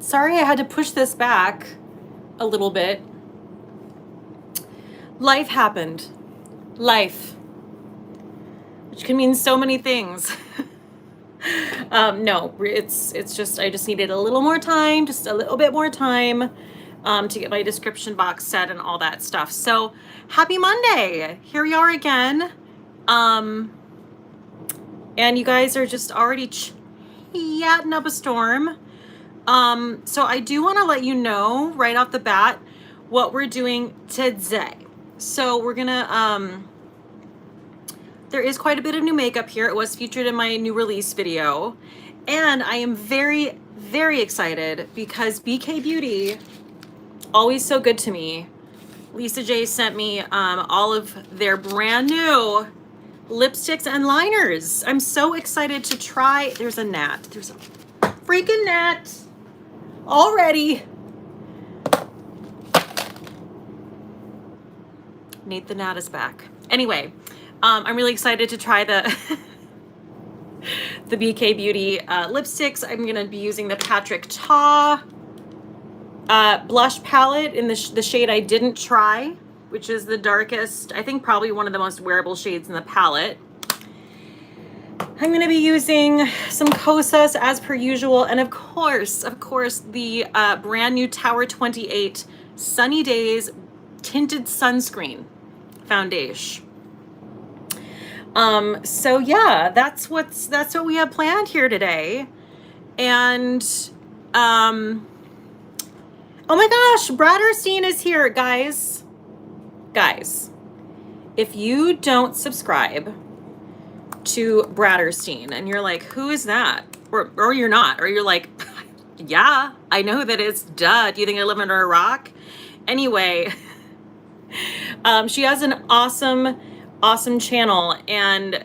Sorry I had to push this back a little bit. Life happened. Life. Which can mean so many things. No, it's just, I just needed a little more time, just a little bit more time to get my description box set and all that stuff. So happy Monday. Here we are again. And you guys are just already chatting up a storm. So I do want to let you know right off the bat what we're doing today. So we're gonna, there is quite a bit of new makeup here. It was featured in my new release video. And I am very, very excited because BK Beauty, always so good to me. Lisa J sent me all of their brand new lipsticks and liners. I'm so excited to try. There's a gnat. There's a freaking gnat already. Nate the gnat is back. Anyway, I'm really excited to try the the BK Beauty lipsticks. I'm gonna be using the Patrick Ta blush palette in the shade I didn't try, which is the darkest, I think probably one of the most wearable shades in the palette. I'm gonna be using some Kosas as per usual, and of course, the brand new Tower 28 Sunny Days Tinted Sunscreen Foundation. So yeah, that's what we have planned here today. And oh my gosh, Bradderstein is here, guys. If you don't subscribe to Bradderstein and you're like, who is that? Or you're not, or you're like, yeah, I know who that is. Duh. Do you think I live under a rock? Anyway, she has an awesome channel, and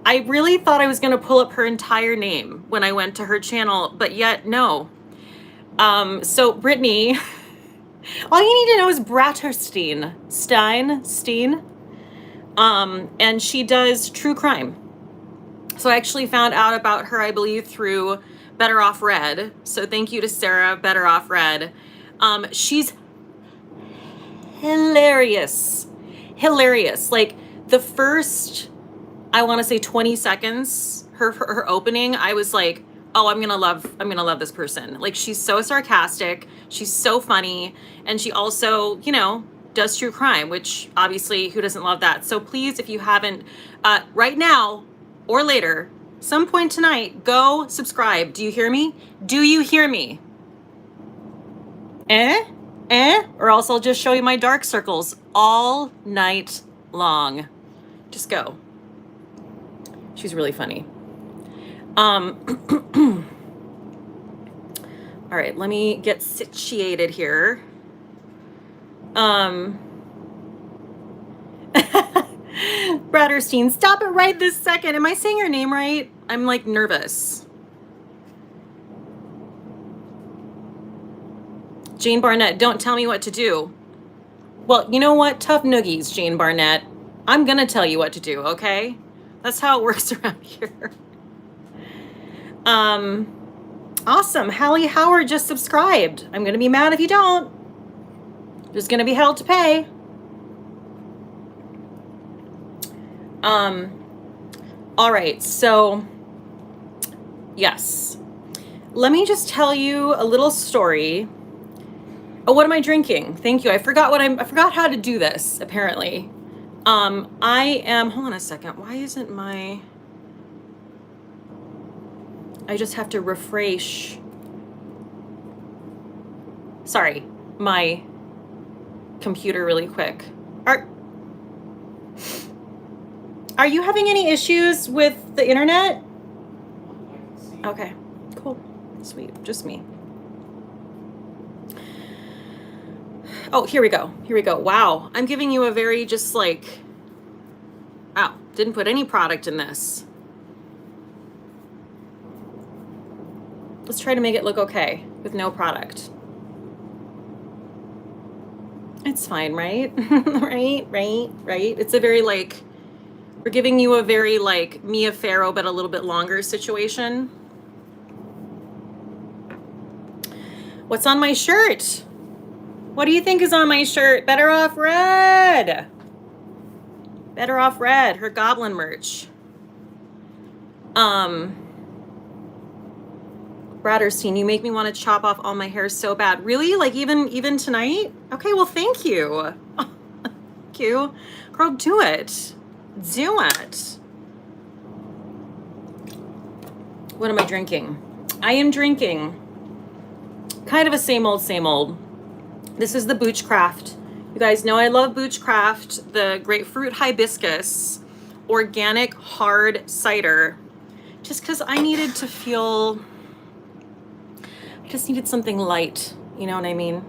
I really thought I was going to pull up her entire name when I went to her channel, but yet no. So Brittany, all you need to know is Bratterstein, Steen. And she does true crime. So I actually found out about her, I believe, through Better Off Red. So thank you to Sarah, Better Off Red. She's hilarious. Like the first, I want to say 20 seconds, her opening, I was like, oh, I'm gonna love this person. Like, she's so sarcastic, she's so funny, and she also, you know, does true crime, which obviously who doesn't love that? So please, if you haven't, right now or later, some point tonight, go subscribe. Do you hear me? Do you hear me? Or else I'll just show you my dark circles all night long. Just go. She's really funny. All right, let me get situated here. Bradderstein, stop it right this second. Am I saying your name right? I'm like nervous. Jane Barnett, don't tell me what to do. Well, you know what? Tough noogies, Jane Barnett. I'm gonna tell you what to do, okay? That's how it works around here. Awesome. Hallie Howard just subscribed. I'm gonna be mad if you don't. There's gonna be hell to pay. All right, so yes. Let me just tell you a little story. Oh, what am I drinking? Thank you. I forgot how to do this, apparently. I am, hold on a second. Why isn't my, I just have to refresh. Sorry, my computer really quick. Are you having any issues with the internet? Okay, cool, sweet, just me. Oh, here we go. Wow, I'm giving you a very just like, wow, didn't put any product in this. Let's try to make it look okay with no product. It's fine, right? right. It's a very like We're giving you a very like Mia Farrow, but a little bit longer situation. What's on my shirt? What do you think is on my shirt? Better Off Red. Better Off Red, her goblin merch. Bradderstein, you make me want to chop off all my hair so bad. Really? Like even tonight? Okay, well, thank you. Thank you. Girl, do it. Do it. What am I drinking? I am drinking kind of a same old, same old. This is the Booch Craft. You guys know I love Booch Craft, the Grapefruit Hibiscus organic hard cider. Just because I needed to feel, I just needed something light. You know what I mean?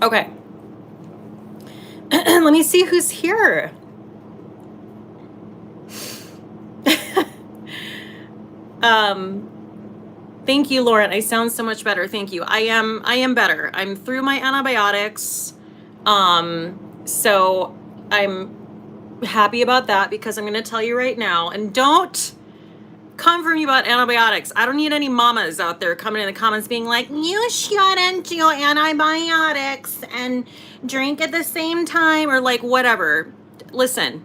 Okay. Let me see who's here. Thank you, Lauren. I sound so much better. Thank you. I am better. I'm through my antibiotics. So I'm happy about that because I'm going to tell you right now, and don't come for me about antibiotics. I don't need any mamas out there coming in the comments being like, you shouldn't do antibiotics and drink at the same time or like whatever. Listen,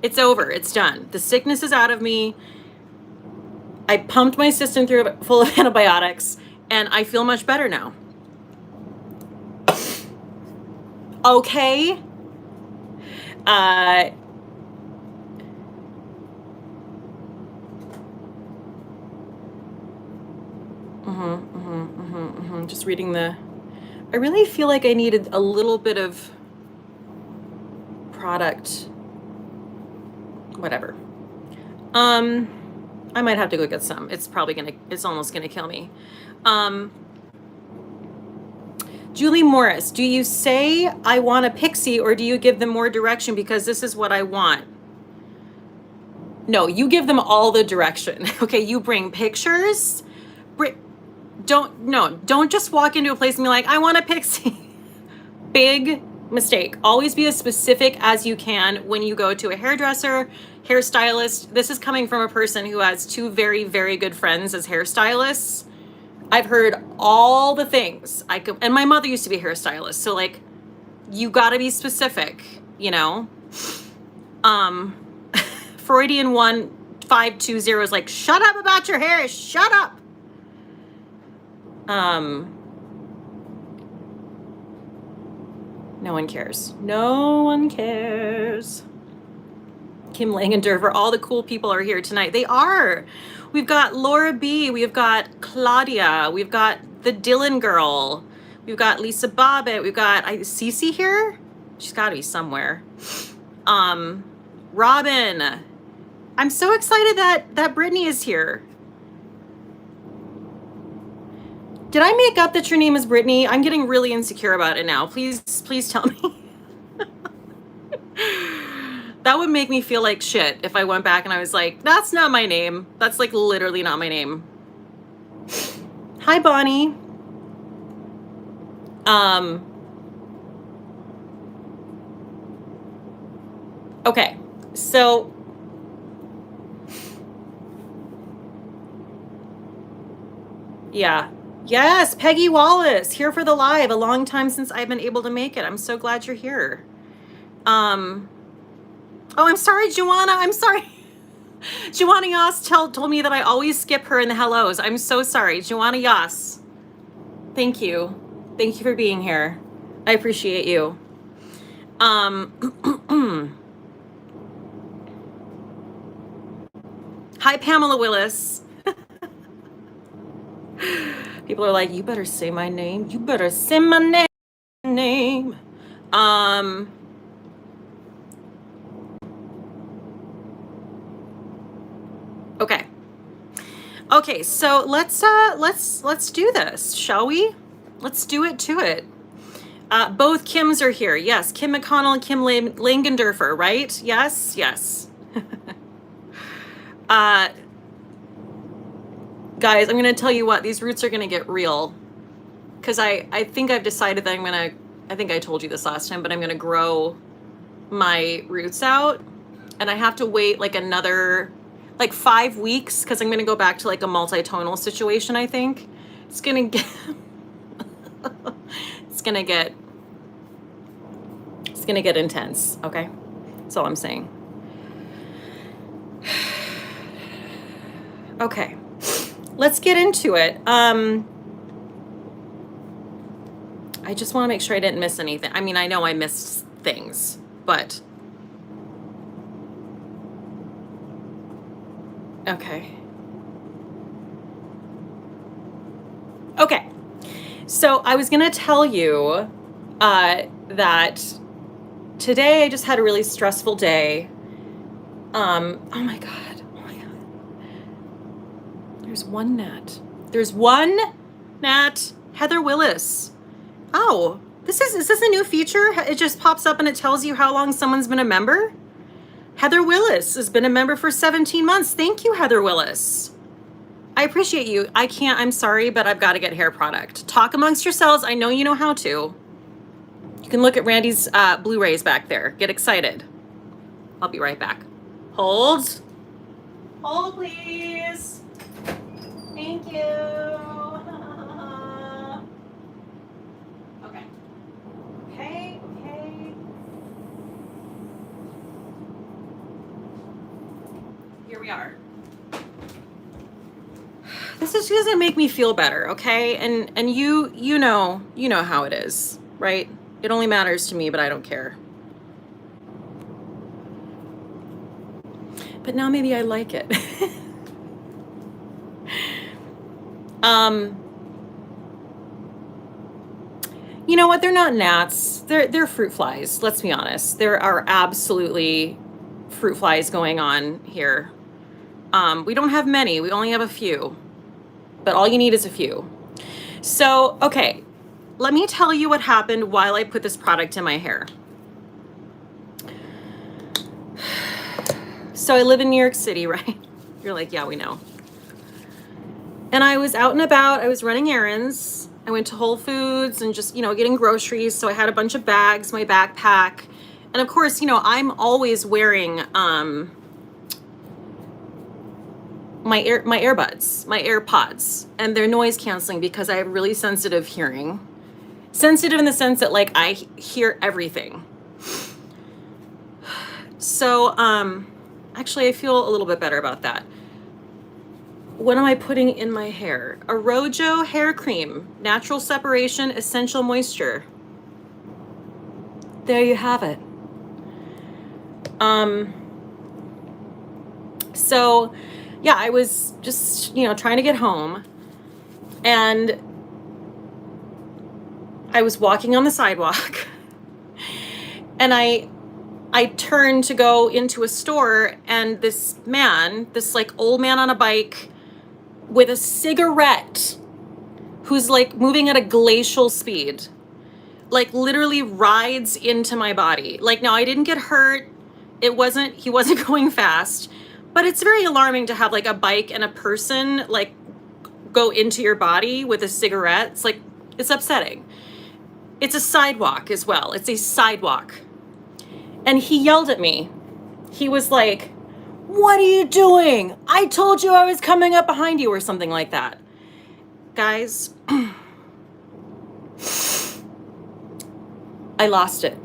it's over. It's done. The sickness is out of me. I pumped my system through full of antibiotics and I feel much better now. Okay. Just reading the, I really feel like I needed a little bit of product, whatever. I might have to go get some. It's almost gonna kill me. Julie Morris, do you say I want a pixie or do you give them more direction because this is what I want? No, you give them all the direction. Okay, you bring pictures. Don't just walk into a place and be like, I want a pixie. Big mistake. Always be as specific as you can when you go to a hairdresser, hairstylist. This is coming from a person who has two very, very good friends as hairstylists. I've heard all the things and my mother used to be a hairstylist. So like, you gotta be specific, you know? Freudian 1520 is like, shut up about your hair, shut up. No one cares. No one cares. Kim Langendorfer, all the cool people are here tonight. They are. We've got Laura B. We've got Claudia. We've got the Dylan girl. We've got Lisa Bobbitt. We've got Cece here. She's got to be somewhere. Robin. I'm so excited that Brittany is here. Did I make up that your name is Brittany? I'm getting really insecure about it now. Please tell me. That would make me feel like shit if I went back and I was like, that's not my name. That's like literally not my name. Hi, Bonnie. Okay, so yeah. Yes, Peggy Wallace, here for the live. A long time since I've been able to make it. I'm so glad you're here. Oh, I'm sorry, Joanna. I'm sorry. Joanna Yas told me that I always skip her in the hellos. I'm so sorry. Joanna Yas. Thank you. Thank you for being here. I appreciate you. Hi, Pamela Willis. People are like, you better say my name. You better say my name. Okay. Okay, so let's do this, shall we? Let's do it to it. Both Kims are here. Yes, Kim McConnell and Kim Langendorfer, right? Yes, yes. Guys, I'm gonna tell you what, these roots are gonna get real. Because I think I've decided that I'm I think I told you this last time, but I'm going to grow my roots out, and I have to wait like another like 5 weeks because I'm going to go back to like a multi-tonal situation. I think it's going to get it's going to get intense. Okay, that's all I'm saying. Okay, let's get into it. I just want to make sure I didn't miss anything. I mean, I know I missed things, but okay. Okay, so I was going to tell you that today I just had a really stressful day. Oh my God. There's one gnat. There's one gnat. Heather Willis. Oh, is this a new feature? It just pops up and it tells you how long someone's been a member? Heather Willis has been a member for 17 months. Thank you, Heather Willis. I appreciate you. I'm sorry, but I've got to get hair product. Talk amongst yourselves. I know you know how to. You can look at Randy's Blu-rays back there. Get excited. I'll be right back. Hold. Hold, please. Thank you. Okay. Okay. Here we are. This is doesn't make me feel better, okay? And you know how it is, right? It only matters to me, but I don't care. But now maybe I like it. You know what? They're not gnats. They're fruit flies. Let's be honest. There are absolutely fruit flies going on here. We don't have many. We only have a few. But all you need is a few. So, okay. Let me tell you what happened while I put this product in my hair. So I live in New York City, right? You're like, yeah, we know. And I was out and about. I was running errands. I went to Whole Foods and just, getting groceries. So I had a bunch of bags, my backpack. And of course, I'm always wearing my earbuds, my AirPods, and they're noise canceling because I have really sensitive hearing. Sensitive in the sense that like I hear everything. So actually I feel a little bit better about that. What am I putting in my hair? A Rojo hair cream, natural separation, essential moisture. There you have it. So yeah, I was just, trying to get home, and I was walking on the sidewalk and I turned to go into a store, and this like old man on a bike with a cigarette, who's like moving at a glacial speed, like literally rides into my body. Like, now I didn't get hurt. He wasn't going fast, but it's very alarming to have like a bike and a person like go into your body with a cigarette. It's like, it's upsetting. It's a sidewalk as well. It's a sidewalk. And he yelled at me. He was like, "What are you doing? I told you I was coming up behind you," or something like that. Guys, I lost it.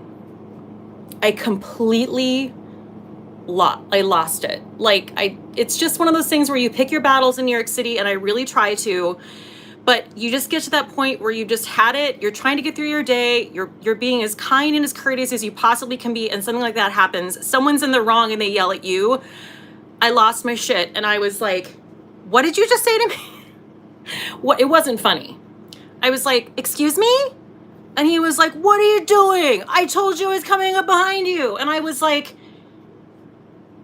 I completely lost it. Like, it's just one of those things where you pick your battles in New York City, and I really try to, but you just get to that point where you just had it. You're trying to get through your day. You're being as kind and as courteous as you possibly can be, and something like that happens. Someone's in the wrong and they yell at you. I lost my shit, and I was like, "What did you just say to me?" What? It wasn't funny. I was like, "Excuse me?" And he was like, "What are you doing? I told you I was coming up behind you." And I was like,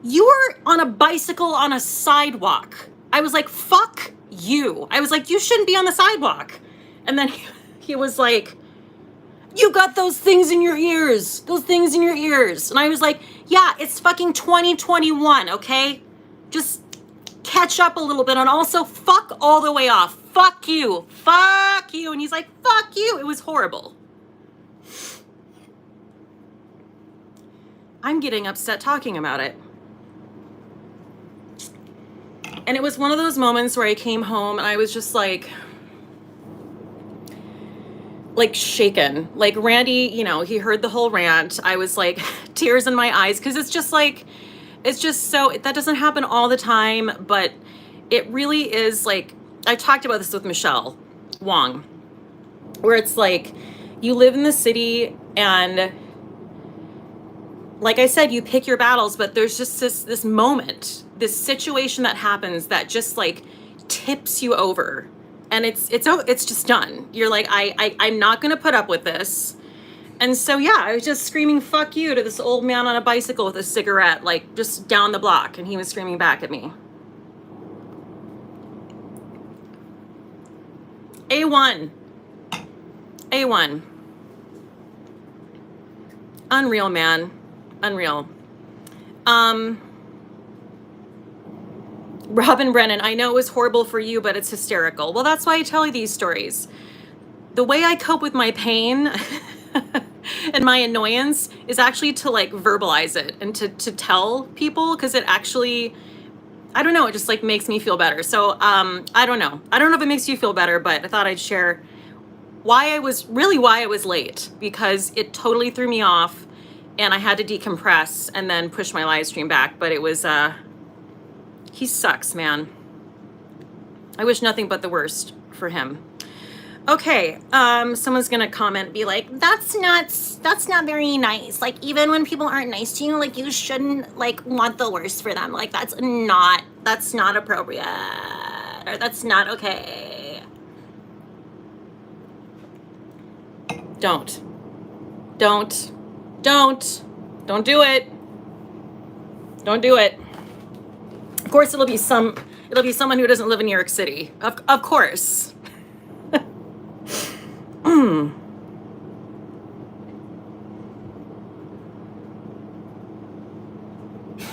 "You were on a bicycle on a sidewalk." I was like, "Fuck you." I was like, "You shouldn't be on the sidewalk." And then he was like, "You got those things in your ears. Those things in your ears." And I was like, "Yeah, it's fucking 2021, okay? Just catch up a little bit, and also fuck all the way off. Fuck you. Fuck you." And he's like, "Fuck you." It was horrible. I'm getting upset talking about it. And it was one of those moments where I came home and I was just like shaken. Like Randy, you know, he heard the whole rant. I was like tears in my eyes because it's just so, that doesn't happen all the time, but it really is like, I talked about this with Michelle Wong, where it's like you live in the city and like I said, you pick your battles, but there's just this moment, this situation that happens that just like tips you over, and it's just done. You're like, I'm not gonna put up with this. And so yeah, I was just screaming "fuck you" to this old man on a bicycle with a cigarette, like just down the block, and he was screaming back at me. A1. Unreal, man. Unreal. Robin Brennan, I know it was horrible for you, but it's hysterical. Well, that's why I tell you these stories. The way I cope with my pain and my annoyance is actually to like verbalize it and to tell people, because it actually, I don't know, it just like makes me feel better. So I don't know if it makes you feel better, but I thought I'd share why I was late, because it totally threw me off and I had to decompress and then push my live stream back. But it was, he sucks, man. I wish nothing but the worst for him. Okay, someone's gonna comment, be like, that's not very nice. Like, even when people aren't nice to you, like, you shouldn't like want the worst for them. Like, that's not appropriate, or that's not okay. Don't do it. Don't do it. Of course, it'll be someone who doesn't live in New York City. Of course.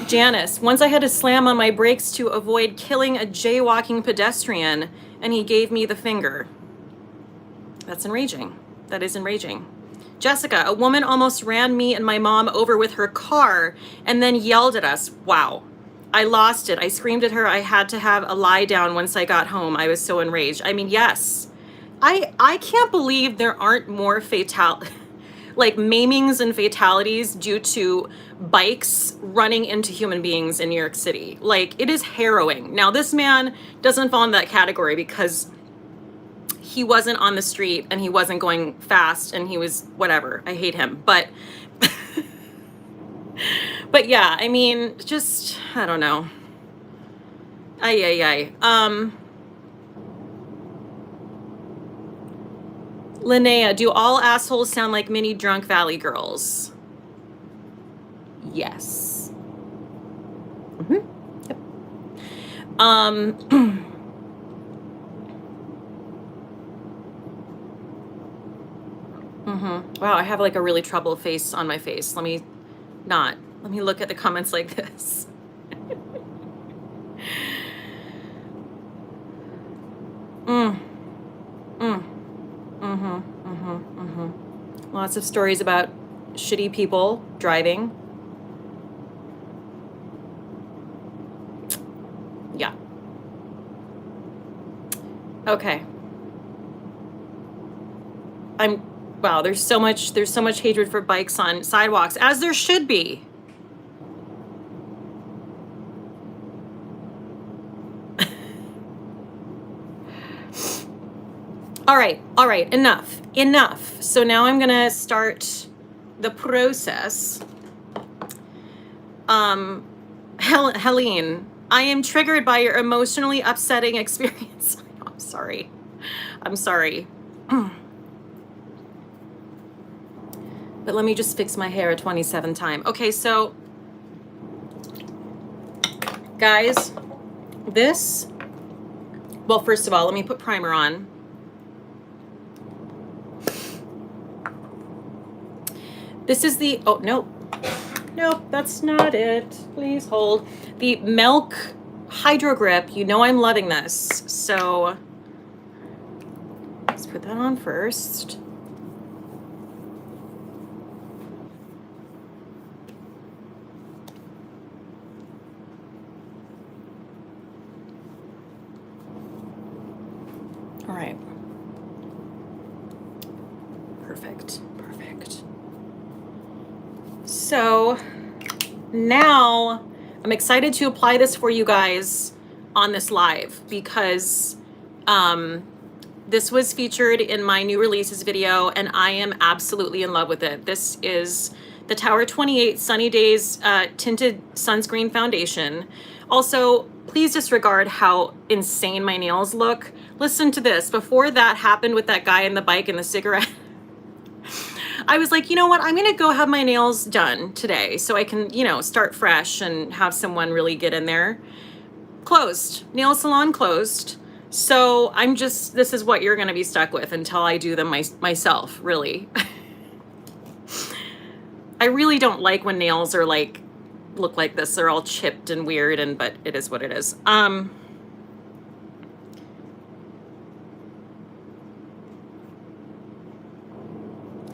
Janice, once I had to slam on my brakes to avoid killing a jaywalking pedestrian, and he gave me the finger. That's enraging. That is enraging. Jessica, a woman almost ran me and my mom over with her car and then yelled at us. Wow. I lost it. I screamed at her. I had to have a lie down once I got home. I was so enraged. I mean, yes. I can't believe there aren't more like maimings and fatalities due to bikes running into human beings in New York City. Like, it is harrowing. Now, this man doesn't fall in that category because he wasn't on the street and he wasn't going fast and he was whatever. I hate him. But but yeah, I mean, just, I don't know. Linnea, do all assholes sound like mini drunk valley girls? Yes. Yep. Wow, I have like a really troubled face on my face. Let me look at the comments like this. Lots of stories about shitty people driving. Yeah. Okay. Wow, there's so much hatred for bikes on sidewalks, as there should be. All right, enough. So now I'm gonna start the process. Helene, I am triggered by your emotionally upsetting experience. I'm sorry. But let me just fix my hair a 27th time. Okay, so guys, well, first of all, let me put primer on. This is the, oh, nope, that's not it. Please hold. The Milk Hydro Grip. You know I'm loving this. So let's put that on first. All right. Perfect, perfect. So now I'm excited to apply this for you guys on this live because this was featured in my new releases video and I am absolutely in love with it. This is the Tower 28 Sunny Days Tinted Sunscreen Foundation. Also, please disregard how insane my nails look. Listen to this. Before that happened with that guy in the bike and the cigarette, I was like, you know what? I'm going to go have my nails done today so I can, you know, start fresh and have someone really get in there. Closed. Nail salon closed. So I'm just, this is what you're going to be stuck with until I do them myself, really. I really don't like when nails are like, look like this. They're all chipped and weird, but it is what it is.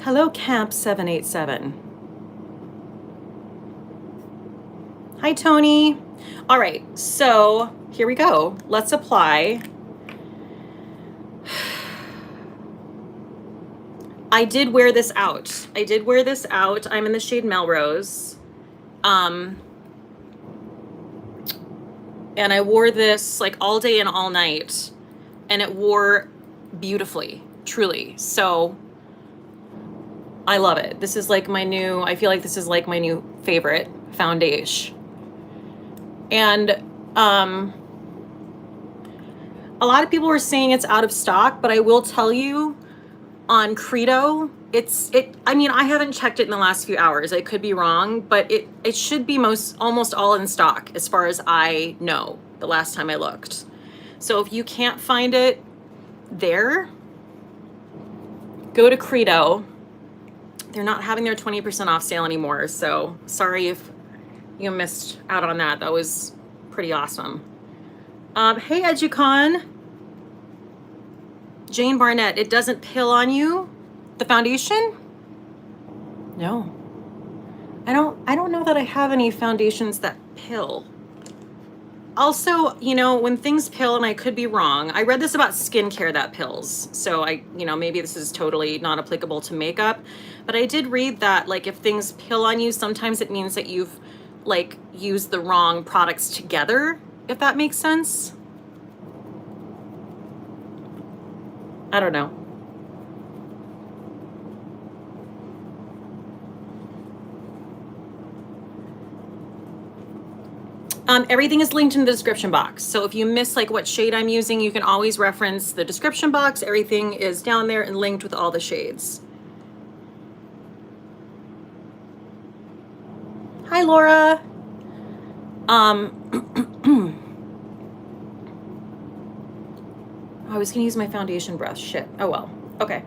Hello, Camp 787. Hi, Tony. All right, so here we go. Let's apply. I did wear this out. I'm in the shade Melrose. And I wore this like all day and all night, and it wore beautifully, truly. So I love it. This is like my new, I feel like this is like my new favorite foundation. And a lot of people were saying it's out of stock, but I will tell you on Credo, I mean, I haven't checked it in the last few hours. I could be wrong, but it should be almost all in stock as far as I know the last time I looked. So if you can't find it there, go to Credo. They're not having their 20% off sale anymore. So sorry if you missed out on that. That was pretty awesome. Hey, Educon. Jane Barnett, it doesn't pill on you? The foundation? No. I don't know that I have any foundations that pill. Also, you know, when things pill, and I could be wrong, I read this about skincare that pills. So maybe this is totally not applicable to makeup, but I did read that like if things pill on you, sometimes it means that you've like used the wrong products together, if that makes sense. I don't know. Everything is linked in the description box. So if you miss like what shade I'm using, you can always reference the description box. Everything is down there and linked with all the shades. Hi, Laura. I was gonna use my foundation brush. Shit. Oh well. Okay.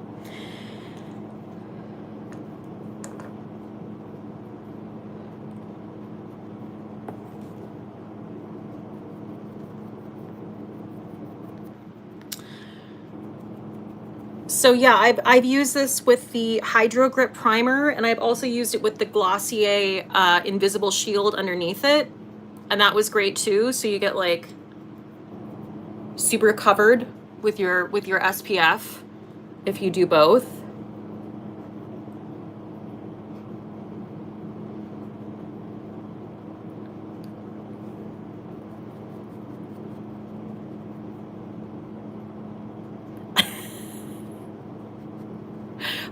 So yeah, I've used this with the Hydro Grip Primer, and I've also used it with the Glossier Invisible Shield underneath it, and that was great too. So you get like super covered with your SPF if you do both.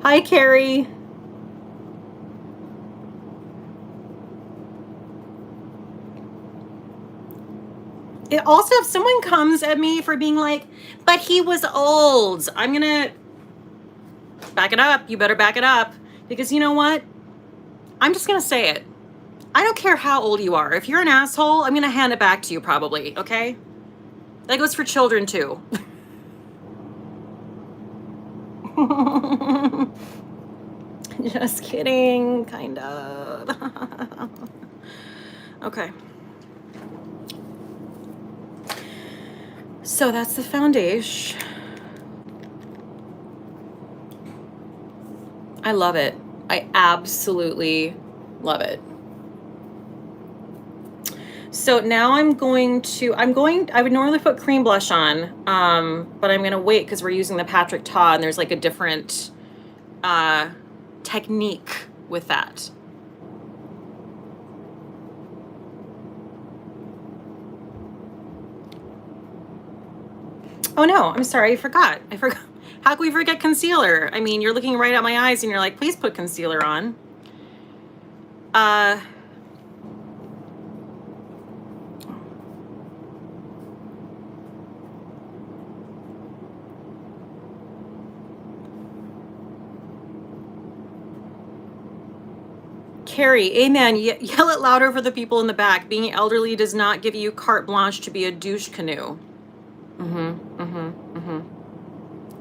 Hi, Carrie. It also, if someone comes at me for being like, but he was old, I'm gonna back it up. You better back it up, because you know what? I'm just gonna say it. I don't care how old you are. If you're an asshole, I'm gonna hand it back to you probably, okay? That goes for children too. Just kidding, kind of. Okay. So that's the foundation. I love it. I absolutely love it. So now I would normally put cream blush on, but I'm gonna wait because we're using the Patrick Ta and there's like a different technique with that. Oh no, I'm sorry, I forgot. How can we forget concealer? I mean, you're looking right at my eyes and you're like, please put concealer on. Carrie, amen. Yell it louder for the people in the back. Being elderly does not give you carte blanche to be a douche canoe.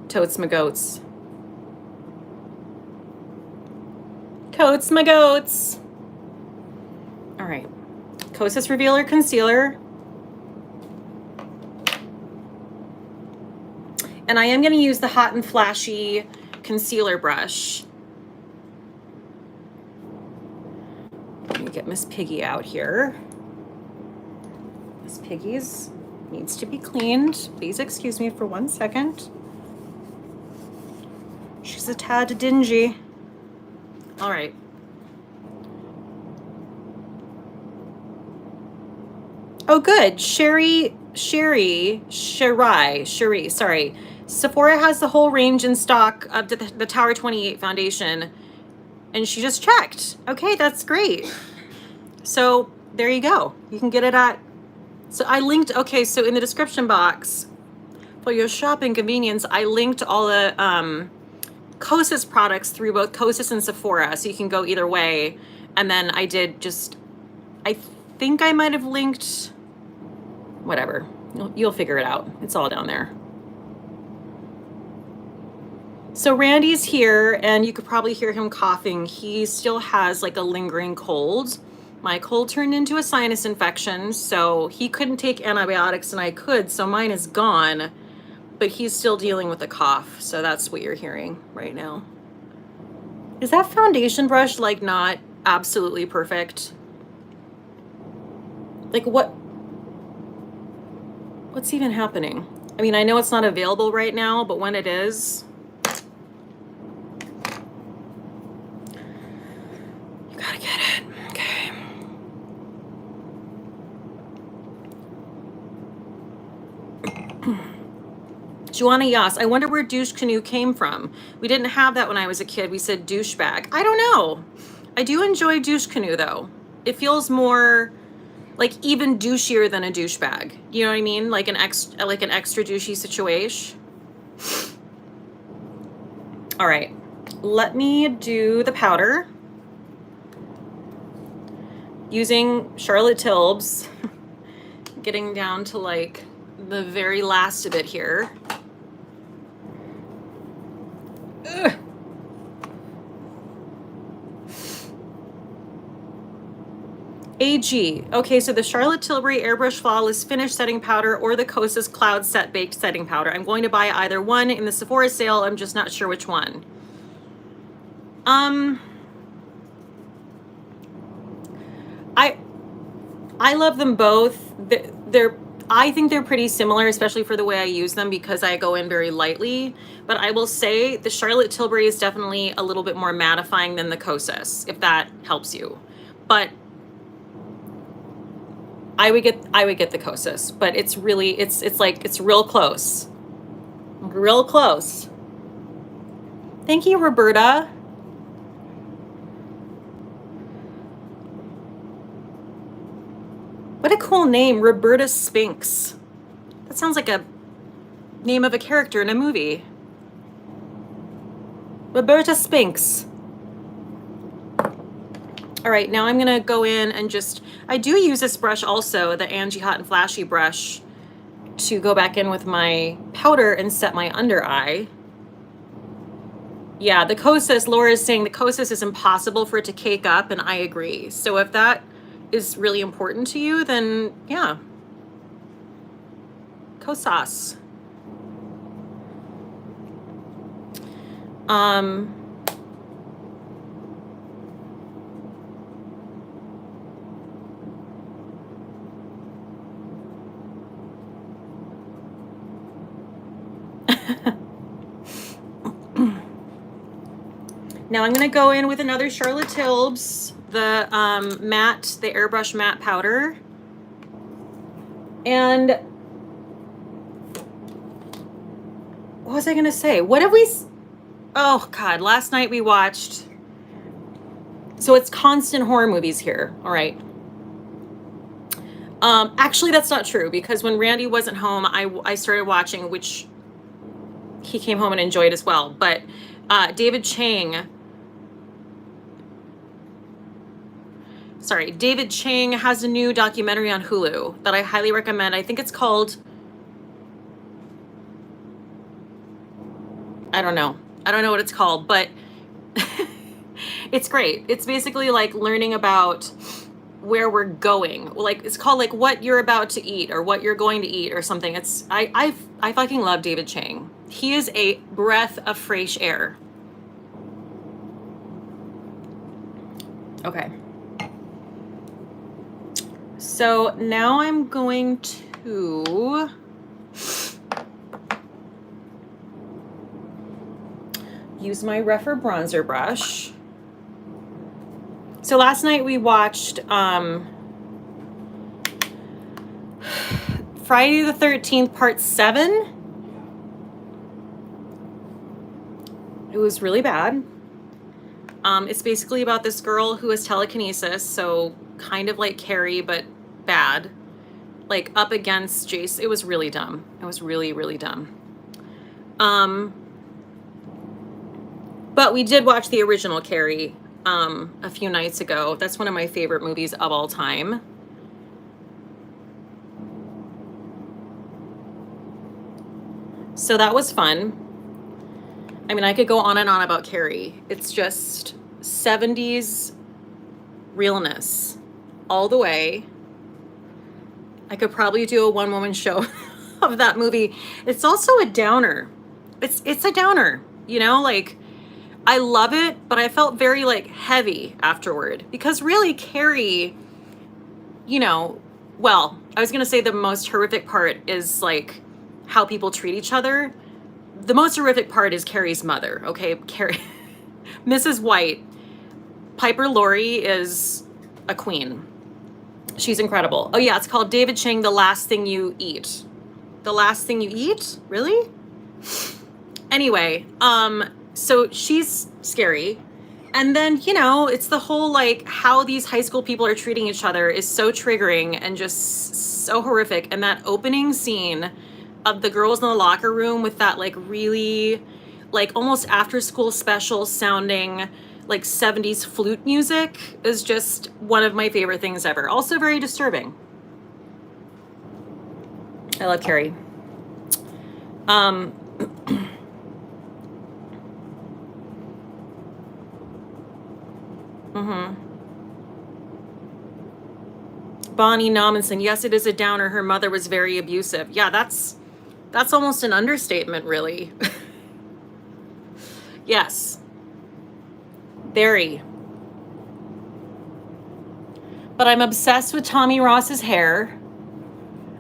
Totes my goats. Totes my goats. All right. Kosas Revealer Concealer. And I am going to use the Hot and Flashy concealer brush. Let me get Miss Piggy out here. Miss Piggy's needs to be cleaned. Please excuse me for 1 second. She's a tad dingy. All right. Oh, good. Sherry, sorry. Sephora has the whole range in stock of the Tower 28 foundation. And she just checked. Okay, that's great. So there you go. You can get it at, so I linked, okay, so in the description box for your shopping convenience, I linked all the Kosas products through both Kosas and Sephora. So you can go either way. And then I did just, I think I might have linked, whatever. You'll figure it out. It's all down there. So Randy's here and you could probably hear him coughing. He still has like a lingering cold. My cold turned into a sinus infection, so he couldn't take antibiotics and I could, so mine is gone, but he's still dealing with a cough. So that's what you're hearing right now. Is that foundation brush like not absolutely perfect? Like what's even happening? I mean, I know it's not available right now, but when it is, you gotta get it. Okay. Joanna Yas, I wonder where douche canoe came from. We didn't have that when I was a kid. We said douchebag. I don't know. I do enjoy douche canoe though. It feels more like even douchier than a douchebag. You know what I mean? Like an extra douchey situation. All right, let me do the powder using Charlotte Tilbury. Getting down to like the very last of it here. Ugh. AG. Okay, so the Charlotte Tilbury Airbrush Flawless Finish Setting Powder or the Kosas Cloud Set Baked Setting Powder. I'm going to buy either one in the Sephora sale. I'm just not sure which one. I love them both. I think they're pretty similar, especially for the way I use them because I go in very lightly. But I will say the Charlotte Tilbury is definitely a little bit more mattifying than the Kosas, if that helps you. But I would get the Kosas, but it's really it's real close. Real close. Thank you, Roberta. What a cool name, Roberta Spinks. That sounds like a name of a character in a movie. Roberta Spinks. All right, now I'm gonna go in and just, I do use this brush also, the Angie Hot and Flashy brush, to go back in with my powder and set my under eye. Yeah, the Kosas, Laura is saying the Kosas is impossible for it to cake up, and I agree. So if that is really important to you, then yeah. Kosas. Now I'm going to go in with another Charlotte Tilbury, the matte, the airbrush matte powder. And what was I going to say? What have we... Oh, God. Last night we watched... So it's constant horror movies here. All right. Actually, that's not true, because when Randy wasn't home, I started watching, which he came home and enjoyed as well. But David Chang has a new documentary on Hulu that I highly recommend. I think it's called... I don't know what it's called, but it's great. It's basically like learning about where we're going. Like, it's called like What You're About to Eat or What You're Going to Eat or something. It's I fucking love David Chang. He is a breath of fresh air. Okay. So now I'm going to use my Rephr bronzer brush. So last night we watched Friday the 13th, part 7. It was really bad. It's basically about this girl who has telekinesis, so kind of like Carrie, but bad. Like up against Jace. It was really dumb. It was really, really dumb. But we did watch the original Carrie a few nights ago. That's one of my favorite movies of all time. So that was fun. I mean, I could go on and on about Carrie. It's just 70s realness all the way. I could probably do a one-woman show of that movie. It's also a downer. It's a downer, you know, like I love it, but I felt very like heavy afterward, because really Carrie, you know, well, I was going to say the most horrific part is like how people treat each other. The most horrific part is Carrie's mother. Okay. Carrie, Mrs. White, Piper Laurie is a queen. She's incredible. Oh yeah. It's called David Chang, The Last Thing You Eat. The Last Thing You Eat? Really? Anyway, so she's scary. And then, you know, it's the whole like how these high school people are treating each other is so triggering and just so horrific. And that opening scene of the girls in the locker room with that like really like almost after school special sounding like 70s flute music is just one of my favorite things ever. Also very disturbing. I love Carrie. Bonnie Nominson, yes, it is a downer. Her mother was very abusive. Yeah, that's almost an understatement, really. Yes. Very. But I'm obsessed with Tommy Ross's hair.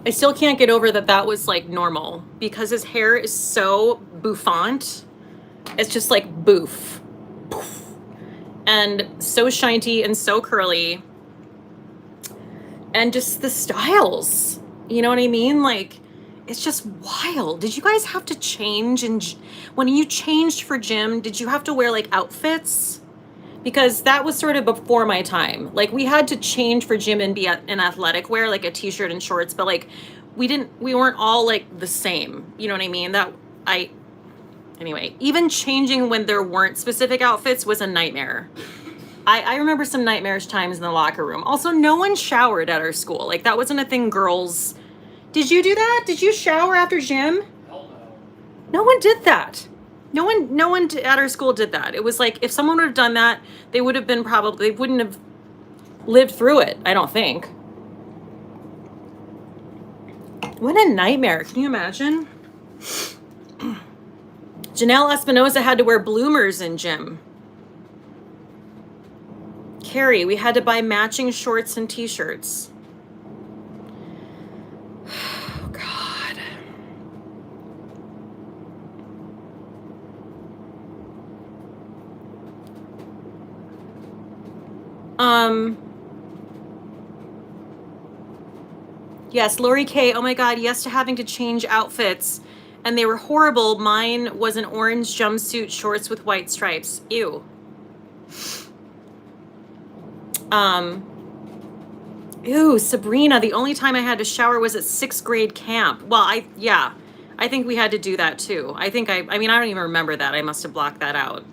I still can't get over that was like normal, because his hair is so bouffant. It's just like boof. And so shiny and so curly. And just the styles, you know what I mean? Like, it's just wild. Did you guys have to change? And when you changed for gym, did you have to wear like outfits? Because that was sort of before my time. Like, we had to change for gym and be in athletic wear, like a t-shirt and shorts, but like we weren't all like the same. You know what I mean? Anyway, even changing when there weren't specific outfits was a nightmare. I remember some nightmarish times in the locker room. Also, no one showered at our school. Like, that wasn't a thing girls... Did you do that? Did you shower after gym? Hell no. No one did that. No one at our school did that. It was like, if someone would have done that, they would have been they wouldn't have lived through it, I don't think. What a nightmare. Can you imagine? Janelle Espinosa had to wear bloomers in gym. Carrie, we had to buy matching shorts and t-shirts. Oh, God. Yes, Lori K. Oh my God, yes to having to change outfits. And they were horrible. Mine was an orange jumpsuit, shorts with white stripes. Ew. Ew, Sabrina, the only time I had to shower was at 6th grade camp. Well, I think we had to do that too. I mean, I don't even remember that. I must have blocked that out.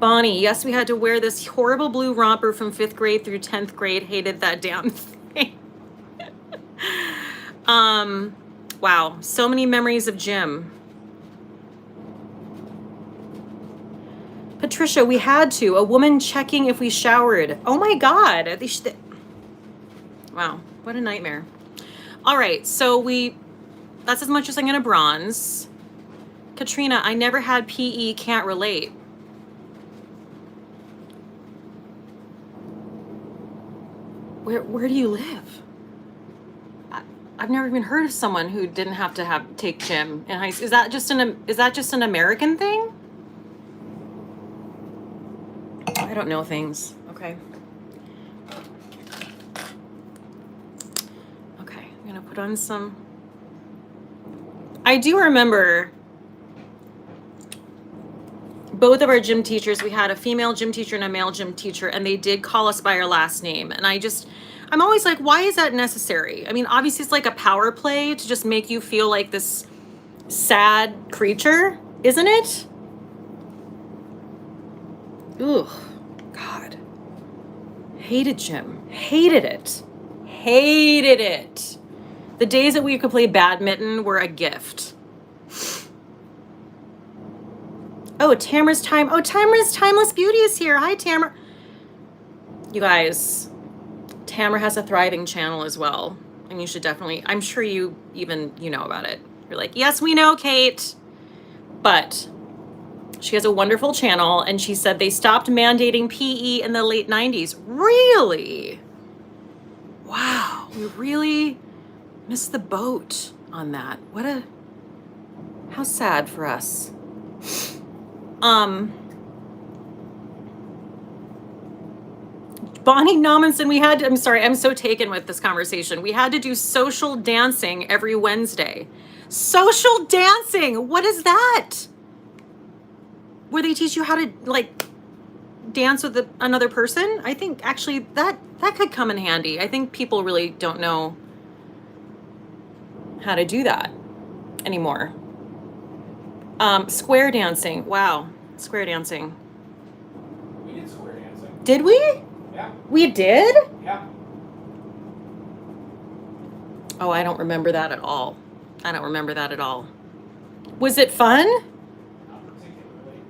Bonnie, yes, we had to wear this horrible blue romper from 5th grade through 10th grade. Hated that damn thing. Wow, so many memories of gym. Patricia, we had to. A woman checking if we showered. Oh my God. Wow, what a nightmare. All right, so that's as much as I'm gonna bronze. Katrina, I never had PE, can't relate. Where do you live? I've never even heard of someone who didn't have to take gym in high school. Is that just an American thing? I don't know things. Okay. Okay, I'm gonna put on some. I do remember both of our gym teachers. We had a female gym teacher and a male gym teacher, and they did call us by our last name. And I'm always like, why is that necessary? I mean, obviously it's like a power play to just make you feel like this sad creature, isn't it? Ugh, God. Hated gym. Hated it. Hated it. The days that we could play badminton were a gift. Oh, Tamara's time. Oh, Tamara's Timeless Beauty is here. Hi, Tamara. You guys, Tamara has a thriving channel as well. And you should definitely, I'm sure you know about it. You're like, yes, we know, Kate. But she has a wonderful channel, and she said they stopped mandating PE in the late 90s. Really? Wow, we really missed the boat on that. How sad for us. Bonnie Nominson, I'm sorry, I'm so taken with this conversation. We had to do social dancing every Wednesday. Social dancing, what is that? Where they teach you how to like dance with another person? I think actually that could come in handy. I think people really don't know how to do that anymore. Square dancing, wow, square dancing. We did square dancing. Did we? Yeah. We did? Yeah. Oh, I don't remember that at all. Was it fun? Not particularly.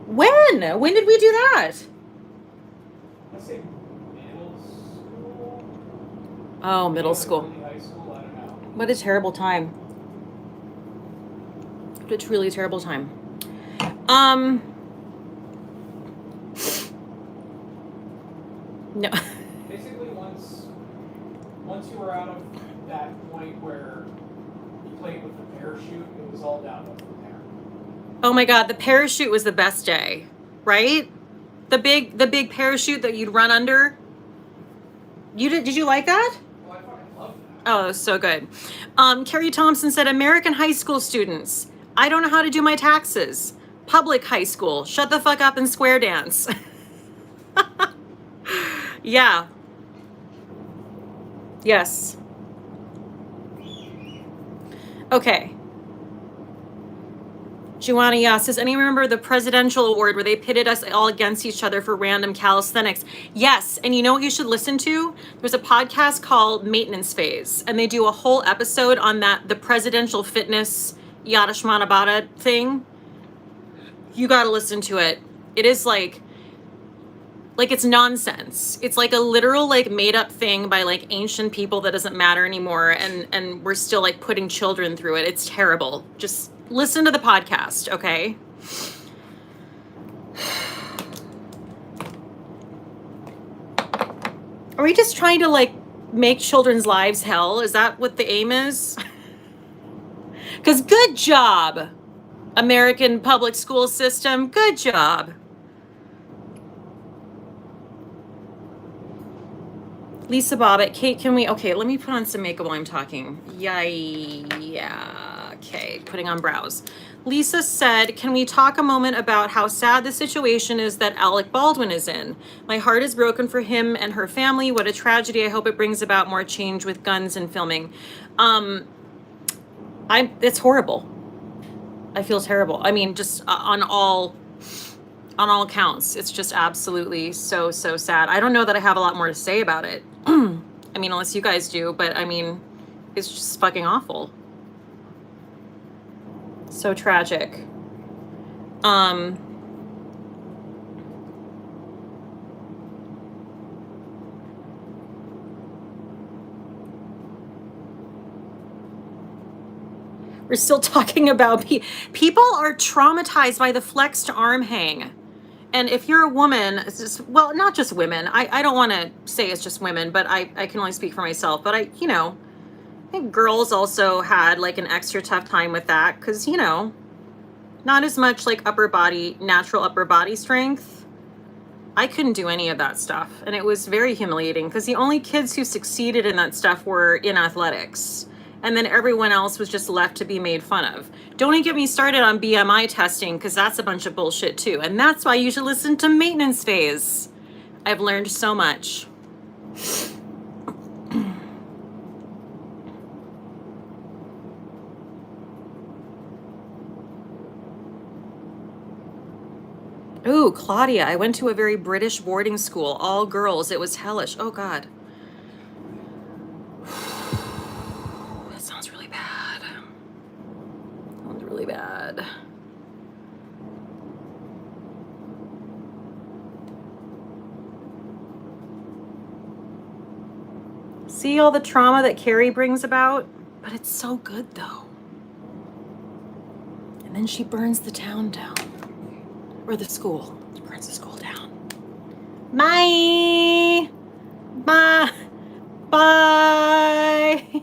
When? When did we do that? Let's say middle school. Oh, middle school. High school, I don't know. What a terrible time. What a truly terrible time. No. Basically, once you were out of that point where you played with the parachute, it was all downhill from there. Oh my God, the parachute was the best day, right? The big parachute that you'd run under. Did you like that? Oh, I fucking love that. Oh, it was so good. Carrie Thompson said, American high school students. I don't know how to do my taxes. Public high school. Shut the fuck up and square dance. Yeah. Yes. Okay. Juana says, anyone remember the presidential award where they pitted us all against each other for random calisthenics? Yes. And you know what you should listen to? There's a podcast called Maintenance Phase, and they do a whole episode on the presidential fitness yada shmana bada thing. You got to listen to it. It is like it's nonsense. It's like a literal like made up thing by like ancient people that doesn't matter anymore, and we're still like putting children through it. It's terrible. Just listen to the podcast, okay? Are we just trying to like make children's lives hell? Is that what the aim is? Because good job. American public school system. Good job. Lisa Bobbitt, Kate, can we, okay, let me put on some makeup while I'm talking. Yeah, okay, putting on brows. Lisa said, can we talk a moment about how sad the situation is that Alec Baldwin is in? My heart is broken for him and her family. What a tragedy. I hope it brings about more change with guns and filming. It's horrible. I feel terrible. I mean, just on all counts, it's just absolutely so sad. I don't know that I have a lot more to say about it. I mean, unless you guys do, but I mean, it's just fucking awful. So tragic. We're still talking about people are traumatized by the flexed arm hang. And if you're a woman, it's just, well, not just women. I don't want to say it's just women, but I can only speak for myself. But I think girls also had like an extra tough time with that because, not as much like natural upper body strength. I couldn't do any of that stuff. And it was very humiliating because the only kids who succeeded in that stuff were in athletics. And then everyone else was just left to be made fun of. Don't even get me started on BMI testing because that's a bunch of bullshit too. And that's why you should listen to Maintenance Phase. I've learned so much. Ooh, Claudia, I went to a very British boarding school, all girls. It was hellish. Oh God. That sounds really bad. Sounds really bad. See all the trauma that Carrie brings about? But it's so good though. And then she burns the town down. Or the school. She burns the school down. Bye. Bye. Bye.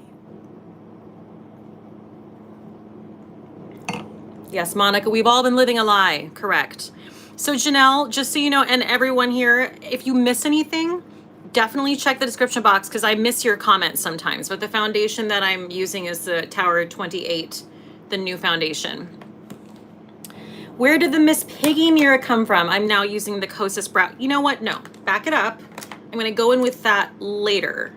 Yes, Monica, we've all been living a lie. Correct. So Janelle, just so you know, and everyone here, if you miss anything, definitely check the description box because I miss your comments sometimes. But the foundation that I'm using is the Tower 28, the new foundation. Where did the Miss Piggy mirror come from? I'm now using the Kosas brow. You know what? No, back it up. I'm going to go in with that later.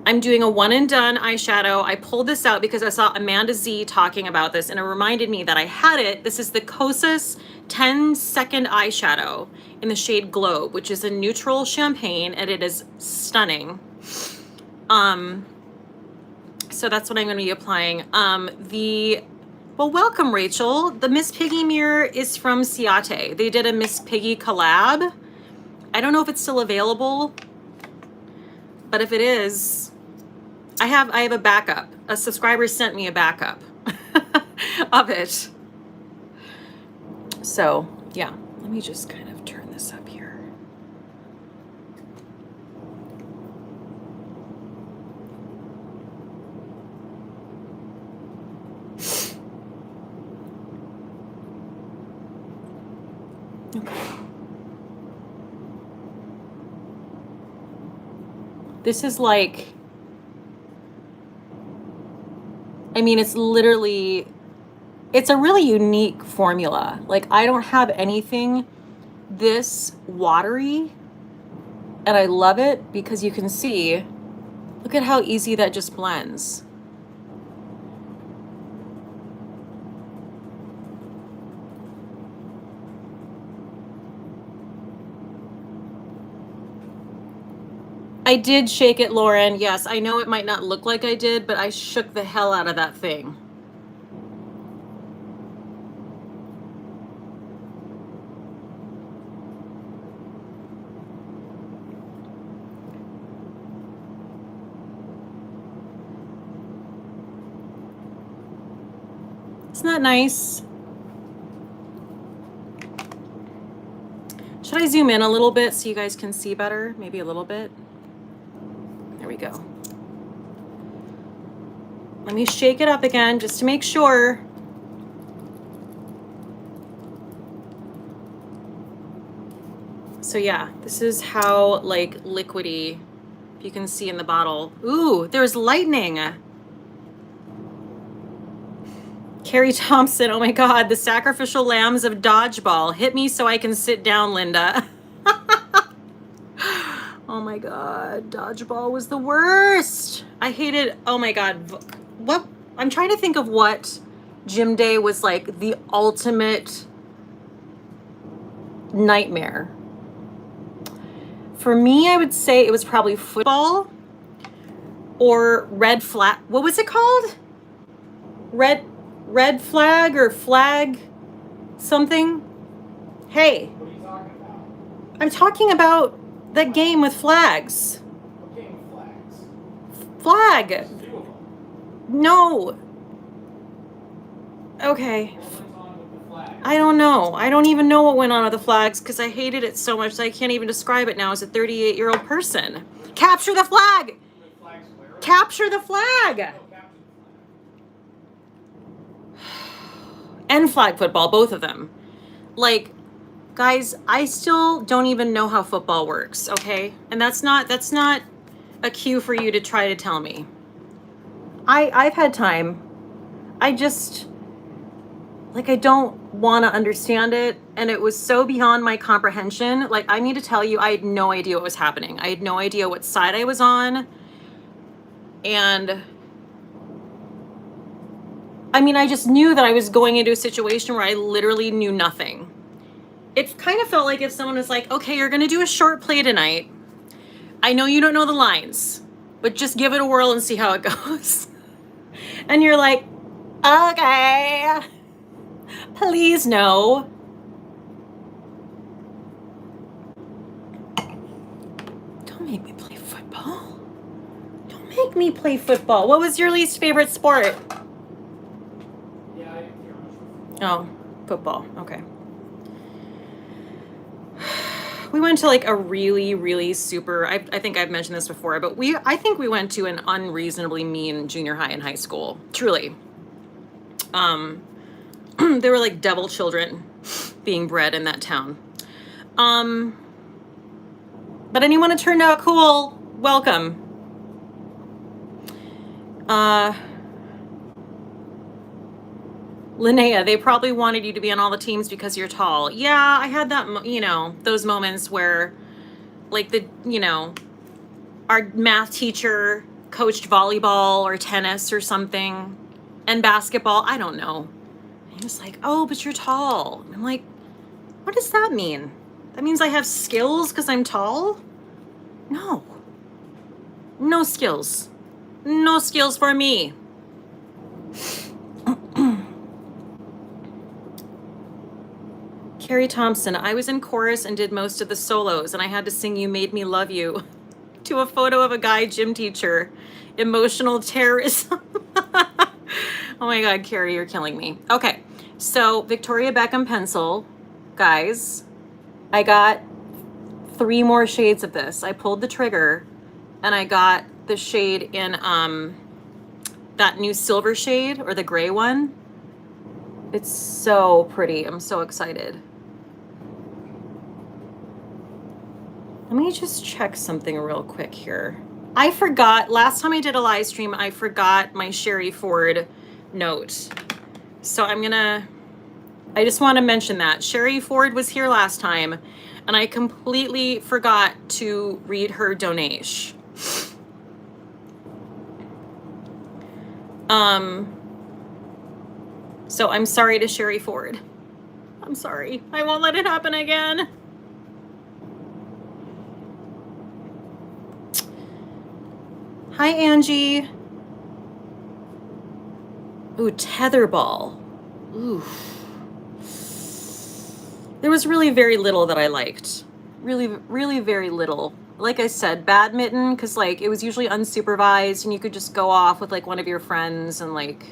I'm doing a one and done eyeshadow. I pulled this out because I saw Amanda Z talking about this and it reminded me that I had it. This is the Kosas 10-second eyeshadow in the shade Globe, which is a neutral champagne and it is stunning. So that's what I'm going to be applying. Well, welcome, Rachel. The Miss Piggy mirror is from Cate. They did a Miss Piggy collab. I don't know if it's still available, but if it is, I have a backup. A subscriber sent me a backup of it. So, yeah, let me just kind of turn this up here. Okay. This is like, I mean, it's literally, it's a really unique formula. Like, I don't have anything this watery, and I love it because you can see, look at how easy that just blends. I did shake it, Lauren. Yes, I know it might not look like I did, but I shook the hell out of that thing. Isn't that nice? Should I zoom in a little bit so you guys can see better? Maybe a little bit. There we go. Let me shake it up again just to make sure. So yeah, this is how like liquidy, if you can see in the bottle. Ooh, there's lightning. Carrie Thompson, oh my God, the sacrificial lambs of dodgeball. Hit me so I can sit down, Linda. Oh my God, dodgeball was the worst. I hated, oh my God. What, I'm trying to think of what gym day was like the ultimate nightmare. For me, I would say it was probably football or red flag. What was it called? Red flag or flag something? Hey. What are you talking about? I'm talking about that game with flags. What game of flags? Flag. There's 2 of them. No. Okay. What went on with the flags? I don't know. I don't even know what went on with the flags because I hated it so much that I can't even describe it now as a 38-year-old person. Capture the flag! With flags where? Capture the flag! No, capture the flag. And flag football, both of them. Like, guys, I still don't even know how football works, okay? And that's not a cue for you to try to tell me. I've had time. I just, like, I don't want to understand it, and it was so beyond my comprehension. Like, I need to tell you, I had no idea what was happening. I had no idea what side I was on. And I mean, I just knew that I was going into a situation where I literally knew nothing. It kind of felt like if someone was like, okay, you're going to do a short play tonight. I know you don't know the lines, but just give it a whirl and see how it goes. And you're like, okay, please no. Don't make me play football. Don't make me play football. What was your least favorite sport? Yeah, I didn't care much for football. Oh, football. Okay. We went to like a really, really super, I think I've mentioned this before, but I think we went to an unreasonably mean junior high and high school. Truly. There were like devil children being bred in that town. But anyone who turned out cool, welcome. Linnea, they probably wanted you to be on all the teams because you're tall. Yeah, I had that, you know, those moments where, like, our math teacher coached volleyball or tennis or something, and basketball. I don't know. He was like, oh, but you're tall. And I'm like, what does that mean? That means I have skills because I'm tall? No. No skills. No skills for me. Carrie Thompson, I was in chorus and did most of the solos, and I had to sing You Made Me Love You to a photo of a guy gym teacher. Emotional terrorism. Oh my God, Carrie, you're killing me. Okay, so Victoria Beckham pencil, guys, I got 3 more shades of this. I pulled the trigger, and I got the shade in that new silver shade, or the gray one. It's so pretty. I'm so excited. Let me just check something real quick here. I forgot, last time I did a live stream, I forgot my Sherry Ford note. So I just want to mention that. Sherry Ford was here last time, and I completely forgot to read her donation. So I'm sorry to Sherry Ford. I'm sorry. I won't let it happen again. Hi, Angie. Ooh, tetherball. Ooh. There was really very little that I liked. Really, really very little. Like I said, badminton, because like it was usually unsupervised and you could just go off with like one of your friends and like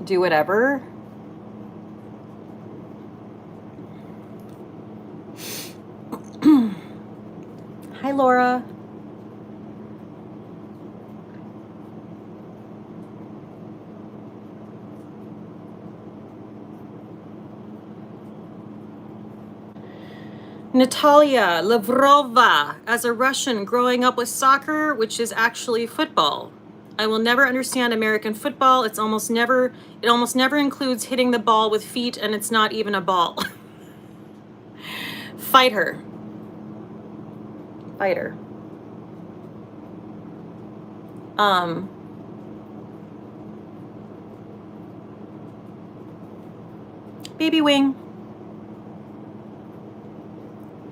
do whatever. Hi, Laura. Natalia Lavrova, as a Russian growing up with soccer, which is actually football. I will never understand American football. It almost never includes hitting the ball with feet, and it's not even a ball. Fight her. Fight her. Baby Wing.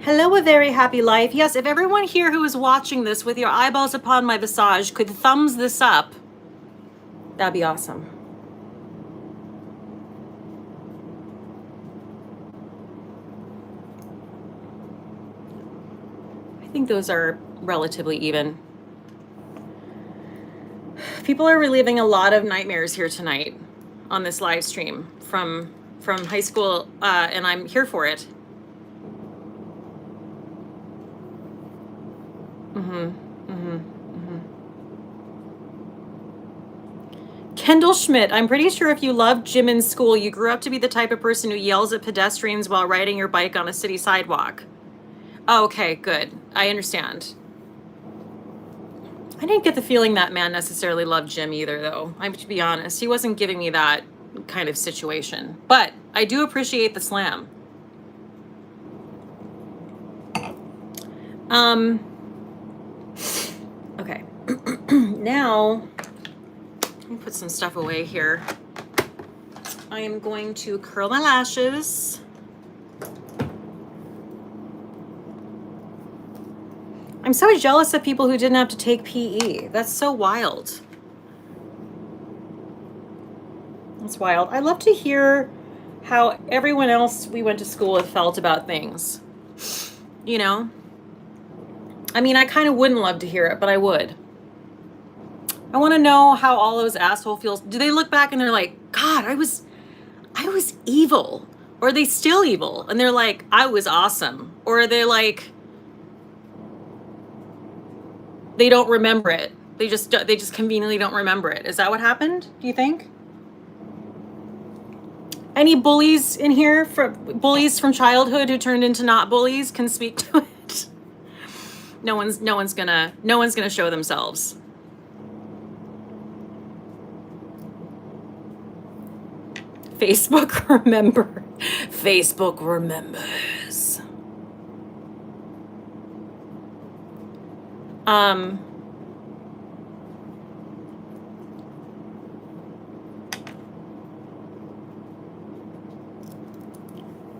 Hello, a very happy life. Yes, if everyone here who is watching this with your eyeballs upon my visage could thumbs this up, that'd be awesome. I think those are relatively even. People are reliving a lot of nightmares here tonight on this live stream from high school, and I'm here for it. Kendall Schmidt, I'm pretty sure if you loved gym in school, you grew up to be the type of person who yells at pedestrians while riding your bike on a city sidewalk. Oh, okay, good. I understand. I didn't get the feeling that man necessarily loved gym either, though. I have to be honest. He wasn't giving me that kind of situation. But I do appreciate the slam. Okay. Now, let me put some stuff away here. I am going to curl my lashes. I'm so jealous of people who didn't have to take PE. That's so wild. That's wild. I love to hear how everyone else we went to school with felt about things. You know? I mean, I kind of wouldn't love to hear it, but I would. I want to know how all those assholes feel. Do they look back and they're like, God, I was evil. Or are they still evil? And they're like, I was awesome. Or are they like, they don't remember it. They just conveniently don't remember it. Is that what happened? Do you think? Any bullies in here, bullies from childhood who turned into not bullies, can speak to it? No one's gonna show themselves. Facebook remembers.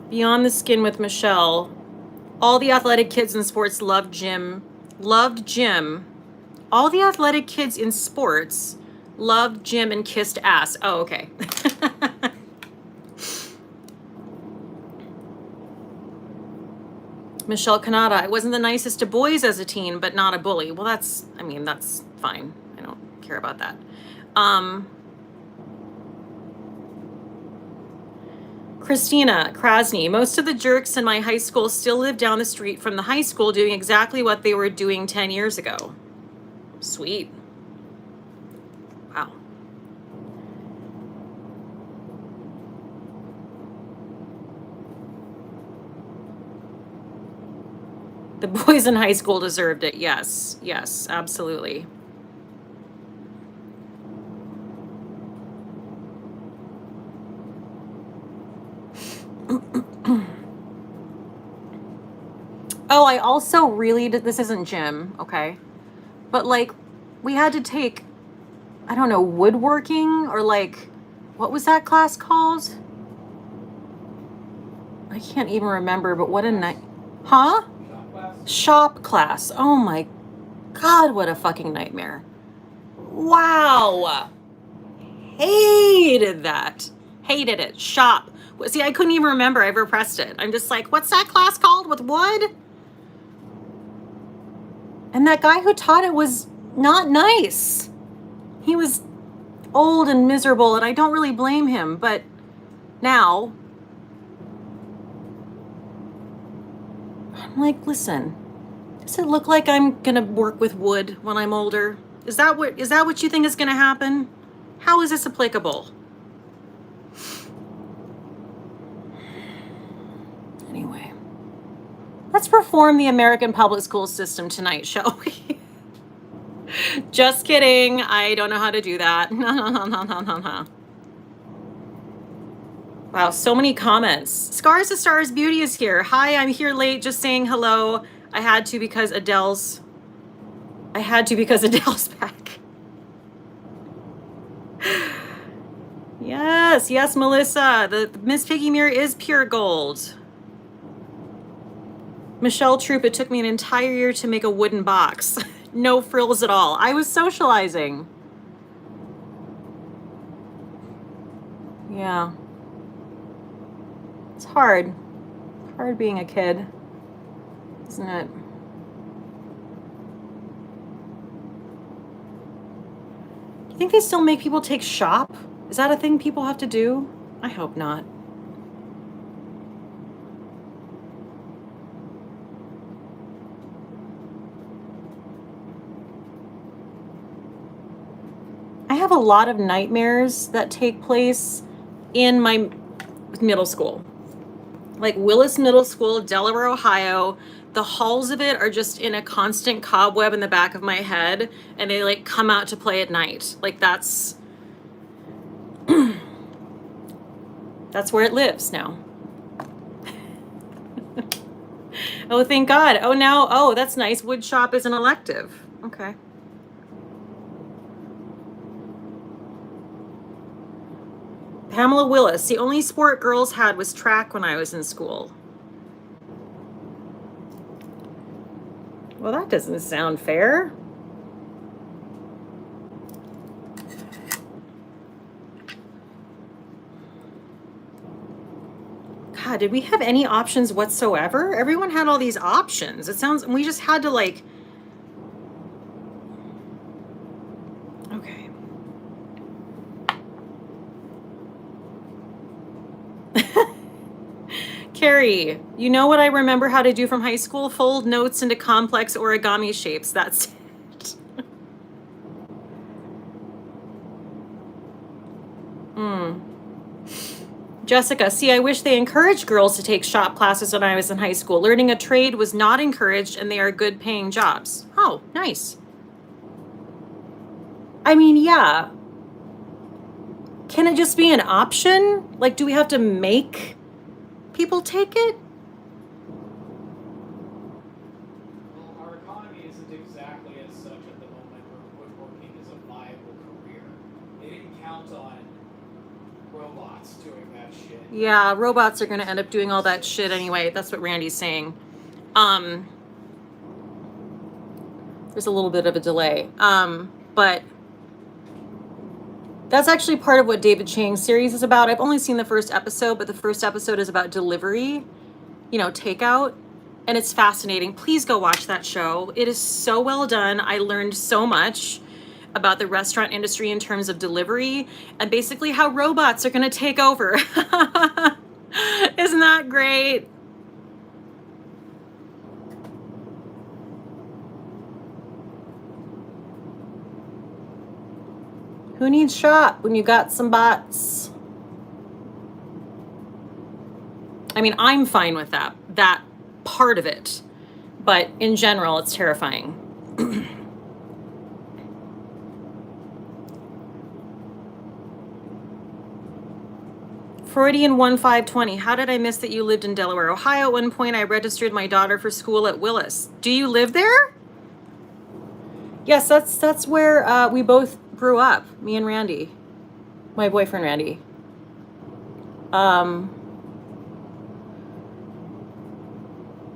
Beyond the Skin with Michelle. All the athletic kids in sports loved gym. All the athletic kids in sports loved gym and kissed ass. Oh, okay. Michelle Canada, I wasn't the nicest to boys as a teen, but not a bully. Well, that's fine. I don't care about that. Christina Krasny, most of the jerks in my high school still live down the street from the high school doing exactly what they were doing 10 years ago. Sweet. Wow. The boys in high school deserved it. Yes, absolutely. Oh, I also really did, this isn't gym, okay? But like, we had to take, I don't know, woodworking or like, what was that class called? I can't even remember, but what a night, huh? Shop class. Oh my God, what a fucking nightmare. Wow. Hated that. Hated it. Shop. See, I couldn't even remember. I repressed it. I'm just like, what's that class called with wood? And that guy who taught it was not nice. He was old and miserable, and I don't really blame him, but now I'm like, listen, does it look like I'm gonna work with wood when I'm older? Is that what you think is gonna happen? How is this applicable? Anyway, Let's reform the American public school system tonight, shall we? Just kidding. I don't know how to do that. Wow, so many comments. Scars to Stars Beauty is here. Hi, I'm here late just saying hello. I had to because Adele's back. Yes, Melissa. The Miss Piggy mirror is pure gold. Michelle Troop, it took me an entire year to make a wooden box. No frills at all. I was socializing. Yeah. It's hard. Hard being a kid, isn't it? Do you think they still make people take shop? Is that a thing people have to do? I hope not. I have a lot of nightmares that take place in my middle school. Like Willis Middle School, Delaware, Ohio. The halls of it are just in a constant cobweb in the back of my head, and they like come out to play at night. Like that's that's where it lives now. Oh, thank God. Oh, that's nice. Wood shop is an elective. Okay. Pamela Willis, the only sport girls had was track when I was in school. Well, that doesn't sound fair. God, did we have any options whatsoever? Everyone had all these options. It sounds, we just had to like, okay. Carrie, you know what I remember how to do from high school? Fold notes into complex origami shapes. That's it. Jessica, see, I wish they encouraged girls to take shop classes when I was in high school. Learning a trade was not encouraged, and they are good paying jobs. Oh, nice. I mean, yeah. Can it just be an option? Like, do we have to make people take it? Well, our economy isn't exactly as such at the moment where woodworking is a viable career. They didn't count on robots doing that shit. Yeah, robots are going to end up doing all that shit anyway. That's what Randy's saying. There's a little bit of a delay. But that's actually part of what David Chang's series is about. I've only seen the first episode, but the first episode is about delivery, takeout. And it's fascinating. Please go watch that show. It is so well done. I learned so much about the restaurant industry in terms of delivery and basically how robots are going to take over. Isn't that great? Who needs shop when you got some bots? I mean, I'm fine with that part of it, but in general, it's terrifying. Freudian 1520. How did I miss that you lived in Delaware, Ohio? At one point, I registered my daughter for school at Willis. Do you live there? Yes, that's where we both grew up. Me and Randy, my boyfriend Randy.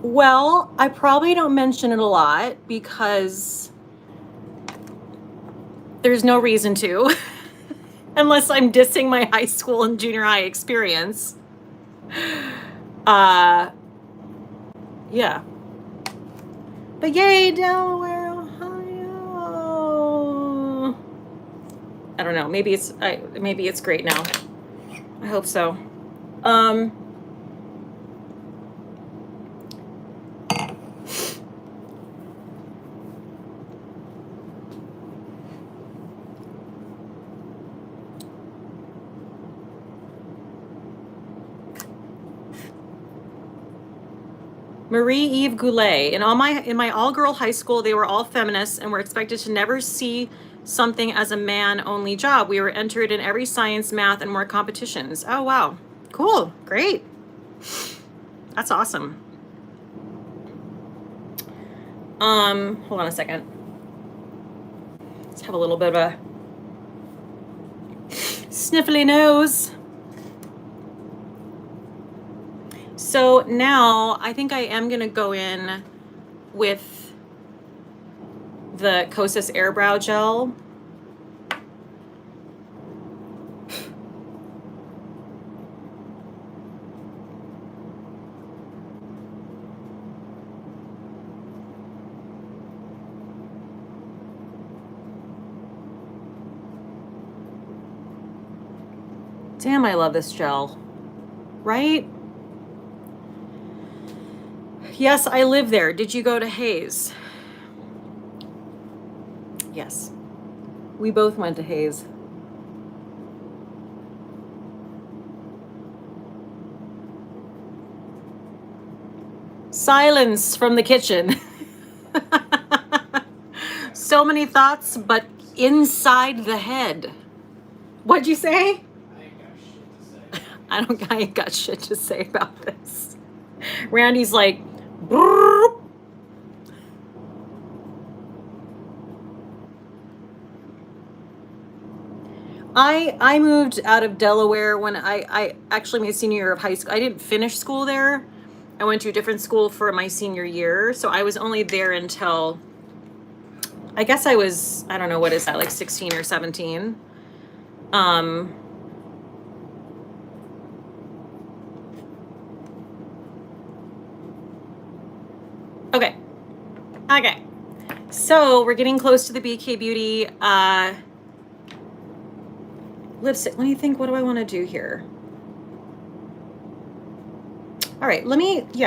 Well, I probably don't mention it a lot because there's no reason to. Unless I'm dissing my high school and junior high experience. Yeah. But yay, Delaware, Ohio. I don't know. Maybe it's great now. I hope so. Marie-Eve Goulet. In my all-girl high school, they were all feminists and were expected to never see something as a man-only job. We were entered in every science, math, and more competitions. Oh, wow. Cool. Great. That's awesome. Hold on a second. Let's have a little bit of a sniffly nose. So now I think I am going to go in with the Kosas Airbrow gel. Damn, I love this gel, right? Yes, I live there. Did you go to Hayes? Yes. We both went to Hayes. Silence from the kitchen. So many thoughts, but inside the head. What'd you say? I ain't got shit to say about this. Randy's like, brrr. I moved out of Delaware when I actually my senior year of high school. I didn't finish school there. I went to a different school for my senior year. So I was only there until, I guess I was, I don't know, what is that, like 16 or 17? Okay. Okay. So we're getting close to the BK Beauty lipstick. Let me think, what do I want to do here? All right, let me do,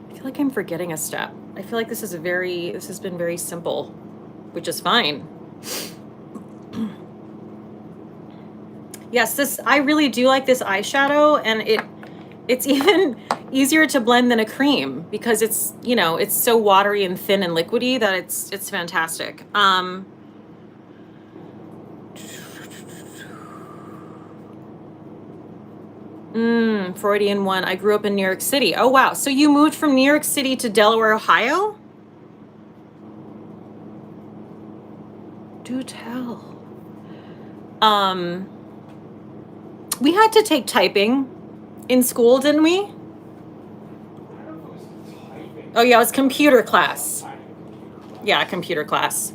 I feel like I'm forgetting a step. I feel like this has been very simple, which is fine. Yes, I really do like this eyeshadow, and it's even easier to blend than a cream because it's, you know, it's so watery and thin and liquidy that it's fantastic. Freudian one. I grew up in New York City. Oh, wow. So you moved from New York City to Delaware, Ohio? Do tell. We had to take typing in school, didn't we? Oh, yeah, it was computer class. Yeah, computer class.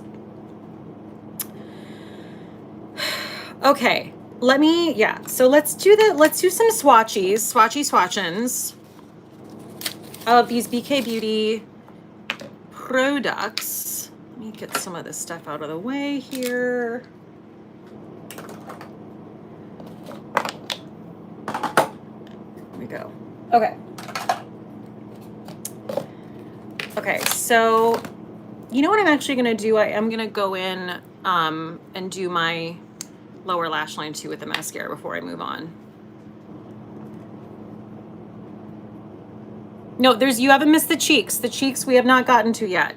Okay. So let's do some swatchins of these BK Beauty products. Let me get some of this stuff out of the way here. There we go. Okay, so you know what I'm actually gonna do? I am gonna go in and do my lower lash line too with the mascara before I move on. No, you haven't missed the cheeks. The cheeks we have not gotten to yet.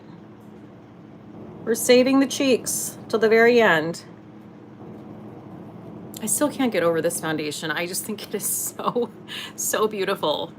We're saving the cheeks till the very end. I still can't get over this foundation. I just think it is so beautiful.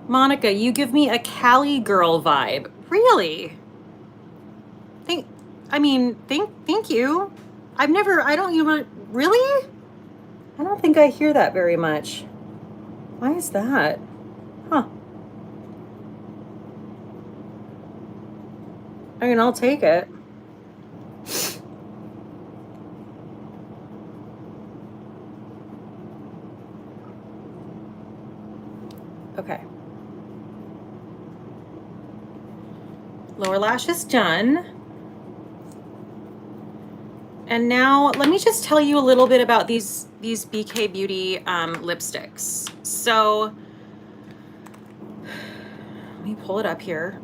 Monica, you give me a Cali girl vibe. Really? Thank you. I don't even, really? I don't think I hear that very much. Why is that? Huh. I mean, I'll take it. Okay. Lower lash is done. And now let me just tell you a little bit about these BK Beauty lipsticks. So let me pull it up here.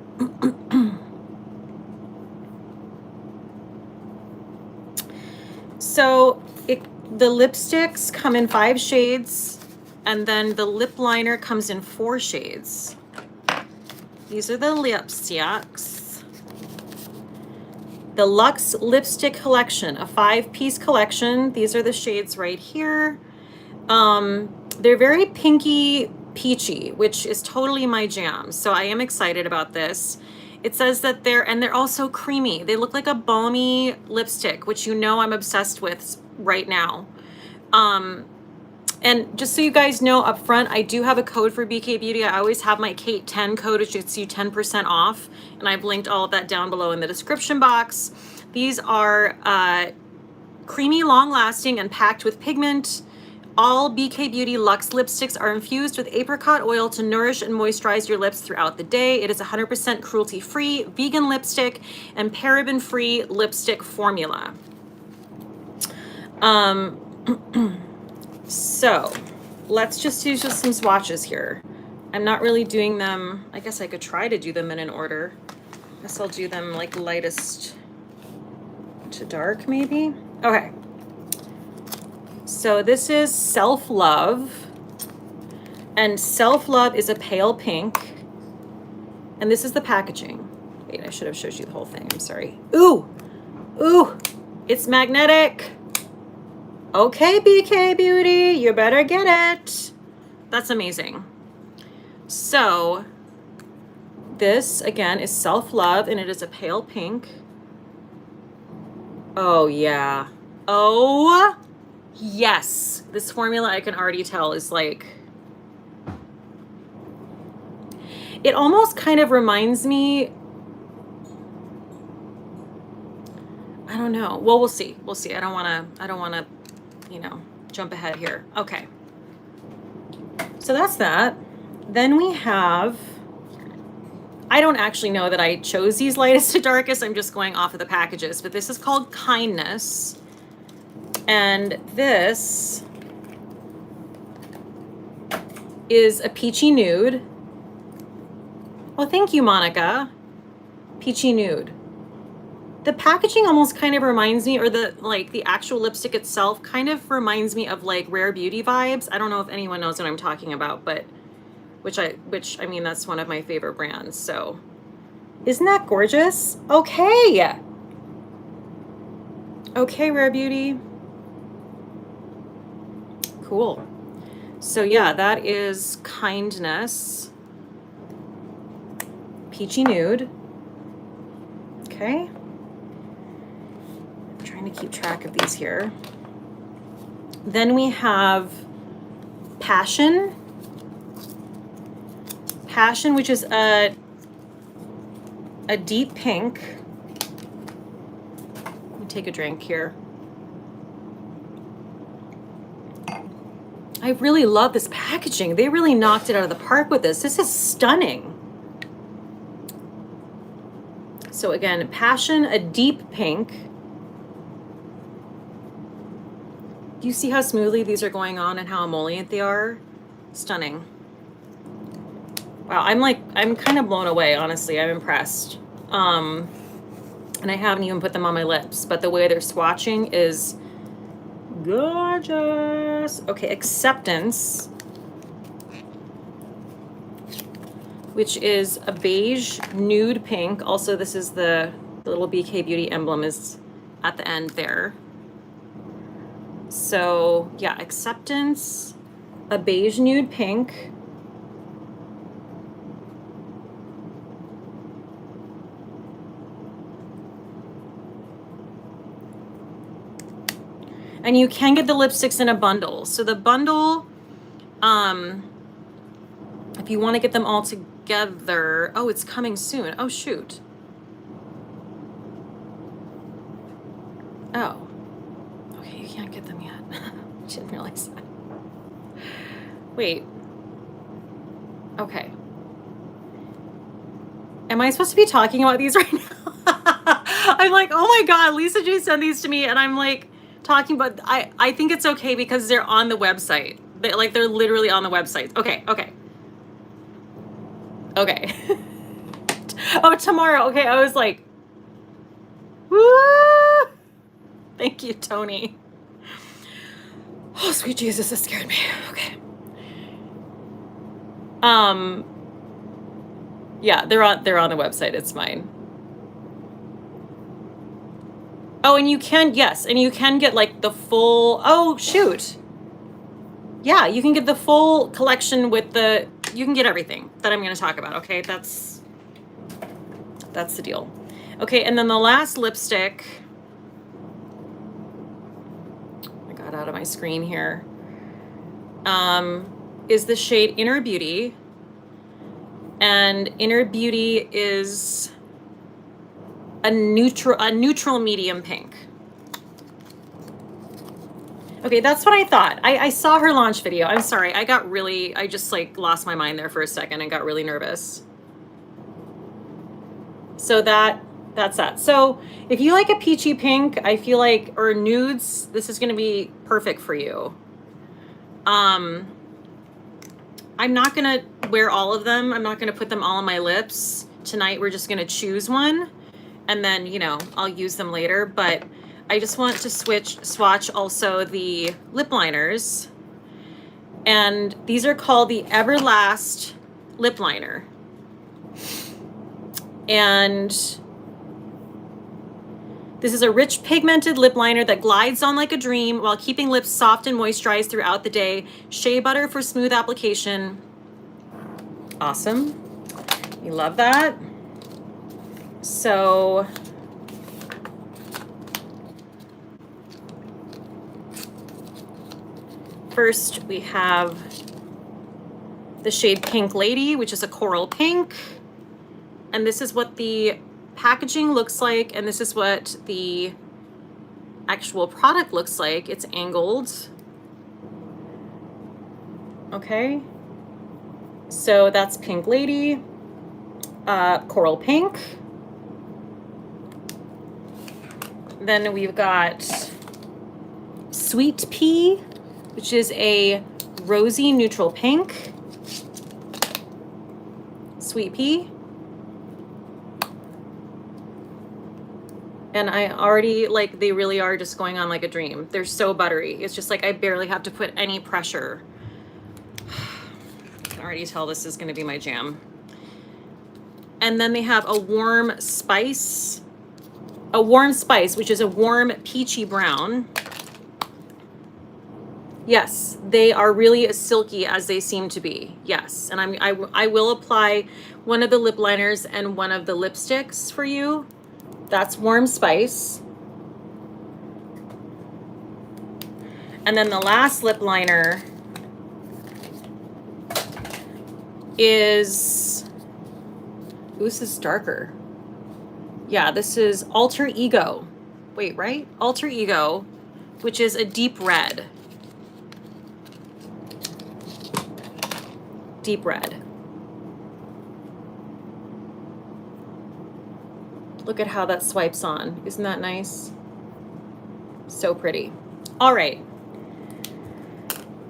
So the lipsticks come in 5 shades, and then the lip liner comes in 4 shades. These are the lipsticks. The Luxe Lipstick Collection, a 5-piece collection. These are the shades right here. They're very pinky peachy, which is totally my jam. So I am excited about this. It says that they're also creamy. They look like a balmy lipstick, which you know I'm obsessed with right now. And just so you guys know up front, I do have a code for BK Beauty. I always have my Cate 10 code, which gets you 10% off. And I've linked all of that down below in the description box. These are creamy, long-lasting, and packed with pigment. All BK Beauty Luxe lipsticks are infused with apricot oil to nourish and moisturize your lips throughout the day. It is 100% cruelty-free, vegan lipstick, and paraben-free lipstick formula. So let's just use some swatches here. I'm not really doing them. I guess I could try to do them in an order. I guess I'll do them like lightest to dark, maybe. Okay. So this is Self Love, and Self Love is a pale pink, and this is the packaging. Wait, I should have showed you the whole thing. I'm sorry. Ooh, it's magnetic. Okay, BK Beauty, you better get it. That's amazing. So this again is Self Love, and it is a pale pink. Oh yeah. Oh yes. This formula, I can already tell, is like, it almost kind of reminds me, I don't know. Well, we'll see. We'll see. I don't want to, you know, jump ahead here. Okay. So that's that. Then we have, I don't actually know that I chose these lightest to darkest. I'm just going off of the packages, but this is called Kindness. And this is a peachy nude. Oh, thank you, Monica. Peachy nude. The packaging almost kind of reminds me, or the actual lipstick itself kind of reminds me of like Rare Beauty vibes. I don't know if anyone knows what I'm talking about, but which I mean, that's one of my favorite brands. So isn't that gorgeous? Okay. Okay, Rare Beauty. Cool. So yeah, that is Kindness. Peachy nude. Okay. I'm trying to keep track of these here. Then we have Passion. Passion, which is a deep pink. Let me take a drink here. I really love this packaging. They really knocked it out of the park with this. This is stunning. So again, Passion, a deep pink. Do you see how smoothly these are going on and how emollient they are? Stunning. Wow, I'm kind of blown away, honestly. I'm impressed. And I haven't even put them on my lips, but the way they're swatching is gorgeous. Okay, Acceptance, which is a beige nude pink. Also, this is the little BK Beauty emblem is at the end there. So yeah, Acceptance, a beige nude pink. And you can get the lipsticks in a bundle. So the bundle, if you want to get them all together, oh, it's coming soon. Oh, shoot. Oh, okay, you can't get them yet. Didn't realize that. Wait. Okay. Am I supposed to be talking about these right now? I'm like, oh my God, Lisa J sent these to me, and I'm like talking about, I think it's okay because they're on the website. They're literally on the website. Okay. Oh, tomorrow. Okay, I was like, woo! Thank you, Tony. Oh, sweet Jesus, that scared me. Okay. Yeah, they're on the website. It's fine. Oh, and you can get like the full, oh shoot. Yeah, you can get the full collection with you can get everything that I'm going to talk about, okay? That's the deal. Okay, and then the last lipstick, I got out of my screen here, is the shade Inner Beauty. And Inner Beauty is a neutral medium pink. Okay, that's what I thought. I saw her launch video. I'm sorry. I just like lost my mind there for a second and got really nervous. So that's that. So if you like a peachy pink, I feel like, or nudes, this is going to be perfect for you. I'm not going to wear all of them. I'm not going to put them all on my lips. Tonight, we're just going to choose one. And then, you know, I'll use them later. But I just want to swatch also the lip liners. And these are called the Everlast lip liner. And this is a rich pigmented lip liner that glides on like a dream while keeping lips soft and moisturized throughout the day. Shea butter for smooth application. Awesome. We love that. So first we have the shade Pink Lady, which is a coral pink. And this is what the packaging looks like, and this is what the actual product looks like. It's angled. Okay. So that's Pink Lady, coral pink. Then we've got Sweet Pea, which is a rosy neutral pink. Sweet Pea. And I already, like, they really are just going on like a dream. They're so buttery. It's just like I barely have to put any pressure. I can already tell this is going to be my jam. And then they have a warm spice, which is a warm peachy brown. Yes, they are really as silky as they seem to be. Yes, and I will apply one of the lip liners and one of the lipsticks for you. That's Warm Spice. And then the last lip liner is, ooh, this is darker. Yeah, this is Alter Ego. Wait, right? Alter Ego, which is a deep red. Deep red. Look at how that swipes on. Isn't that nice? So pretty. All right.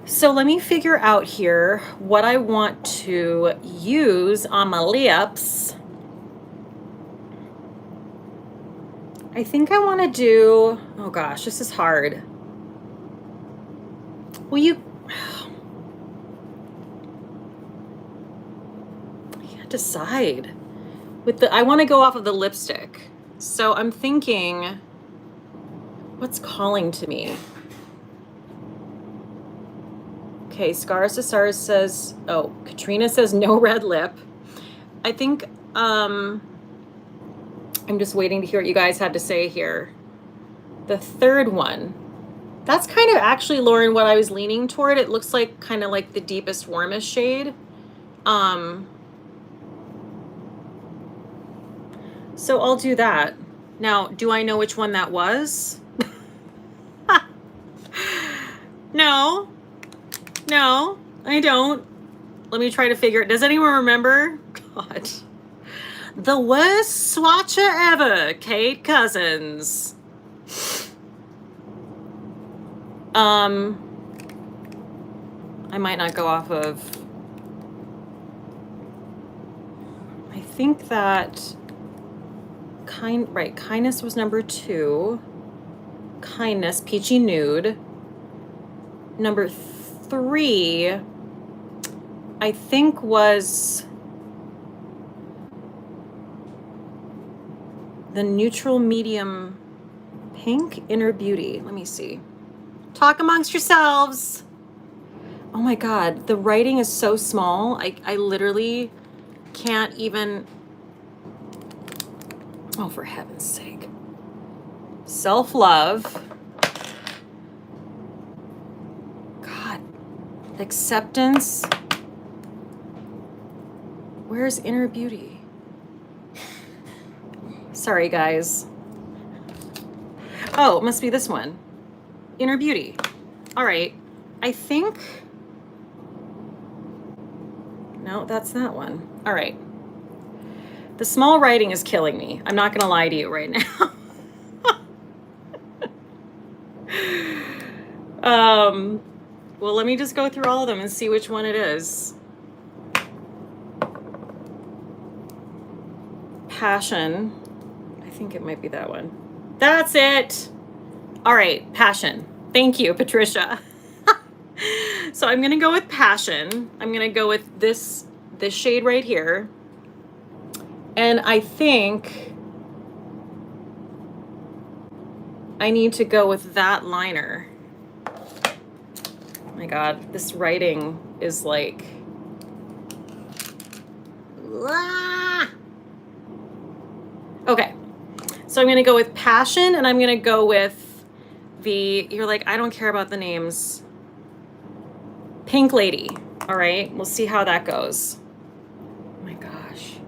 So let me figure out here what I want to use on my lips. I think I want to do, oh gosh, this is hard. Well, I can't decide. I want to go off of the lipstick. So I'm thinking, what's calling to me? Okay, Scars to Stars says, oh, Katrina says no red lip. I think, I'm just waiting to hear what you guys had to say here. The third one. That's kind of actually, Lauren, what I was leaning toward. It looks like kind of like the deepest, warmest shade. So I'll do that. Now, do I know which one that was? No, I don't. Let me try to figure it. Does anyone remember? God. The worst swatcher ever, Cate Cousins. I might not go off of. I think that Kindness was number 2. Kindness, Peachy Nude. Number 3, I think was the Neutral Medium Pink, Inner Beauty. Let me see. Talk amongst yourselves. Oh my God, the writing is so small. I literally can't even. Oh, for heaven's sake. Self-love. God. Acceptance. Where's Inner Beauty? Sorry, guys. Oh, it must be this one. Inner Beauty. All right. I think. No, that's that one. All right. The small writing is killing me. I'm not going to lie to you right now. Well, let me just go through all of them and see which one it is. Passion. I think it might be that one. That's it. All right, Passion. Thank you, Patricia. So I'm going to go with Passion. I'm going to go with this shade right here. And I think I need to go with that liner. Oh my God, this writing is like. Ah! Okay, so I'm gonna go with Passion, and I'm gonna go with you're like, I don't care about the names. Pink Lady. All right, we'll see how that goes. Oh my gosh.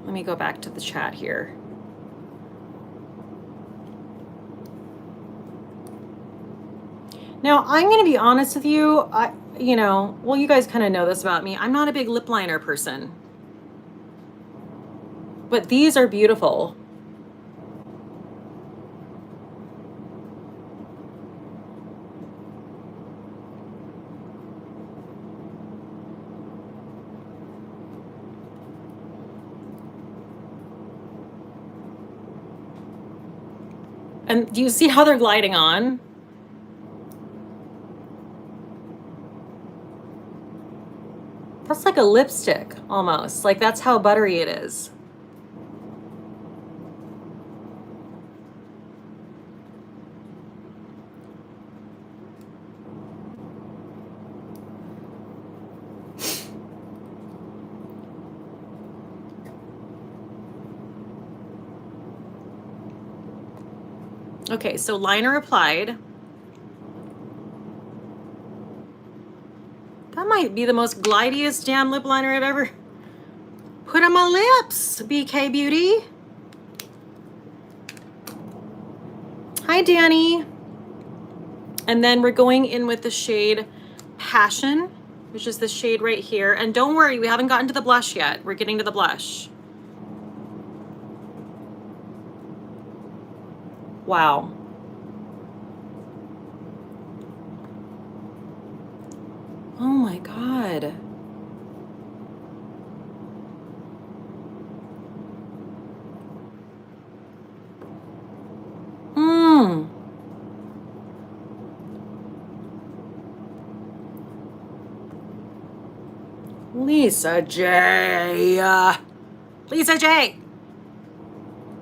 Let me go back to the chat here. Now, I'm going to be honest with you. Well, you guys kind of know this about me. I'm not a big lip liner person. But these are beautiful. And do you see how they're gliding on? That's like a lipstick almost. Like that's how buttery it is. Okay, so liner applied. That might be the most glidiest damn lip liner I've ever put on my lips, BK Beauty. Hi, Danny. And then we're going in with the shade Passion, which is the shade right here. And don't worry, we haven't gotten to the blush yet. We're getting to the blush. Wow. Oh my God. Lisa J. Lisa J.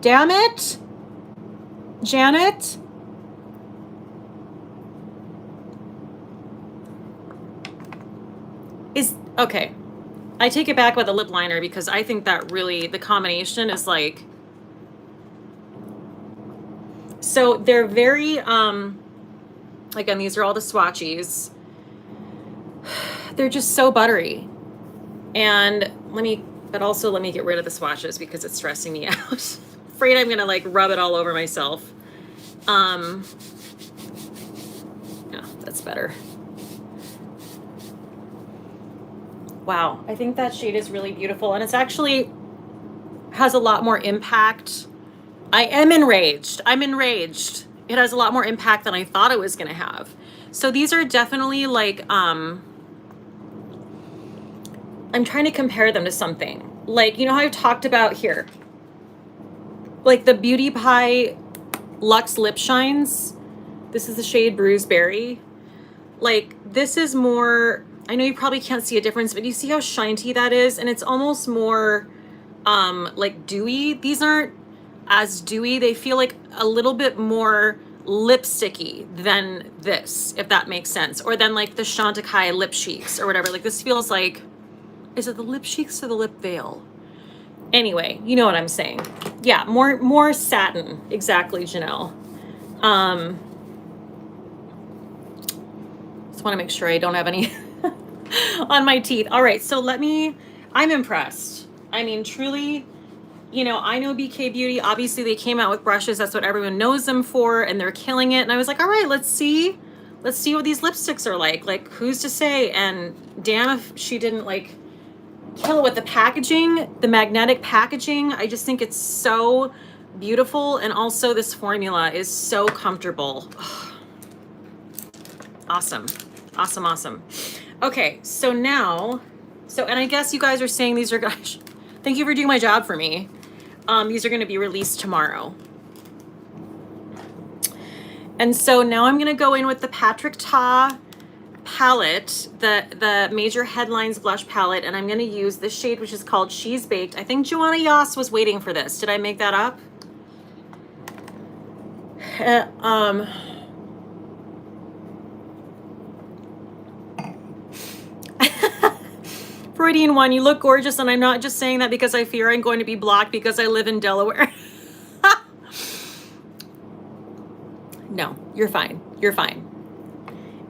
Damn it. Janet. Okay. I take it back with the lip liner because I think that really, the combination is like, so they're very, again, these are all the swatchies. They're just so buttery. And let me get rid of the swatches because it's stressing me out. Afraid I'm gonna like rub it all over myself. that's better. Wow, I think that shade is really beautiful, and it's actually has a lot more impact. I am enraged. I'm enraged. It has a lot more impact than I thought it was gonna have. So these are definitely like, I'm trying to compare them to something. Like, you know how I talked about here? Like the Beauty Pie Luxe Lip Shines. This is the shade Bruised Berry. Like, this is more, I know you probably can't see a difference, but you see how shiny that is? And it's almost more like dewy. These aren't as dewy. They feel like a little bit more lipsticky than this, if that makes sense. Or than like the Chantecaille Lip Cheeks or whatever. Like this feels like, is it the lip cheeks or the lip veil? Anyway, you know what I'm saying. Yeah, more satin. Exactly, Janelle. Just want to make sure I don't have any on my teeth. All right, so I'm impressed. I mean, truly, you know, I know BK Beauty. Obviously, they came out with brushes. That's what everyone knows them for, and they're killing it. And I was like, all right, let's see what these lipsticks are like. Like, who's to say? And damn if she didn't like kill it with the packaging, the magnetic packaging. I just think it's so beautiful, and also this formula is so comfortable. Awesome. Okay, so now, and I guess you guys are saying these are, gosh, thank you for doing my job for me. These are going to be released tomorrow. And so now I'm going to go in with the Patrick Ta palette, the Major Headlines blush palette, and I'm going to use this shade, which is called She's Baked. I think Joanna Yas was waiting for this. Did I make that up? Freudian one, you look gorgeous, and I'm not just saying that because I fear I'm going to be blocked because I live in Delaware. No, you're fine. You're fine.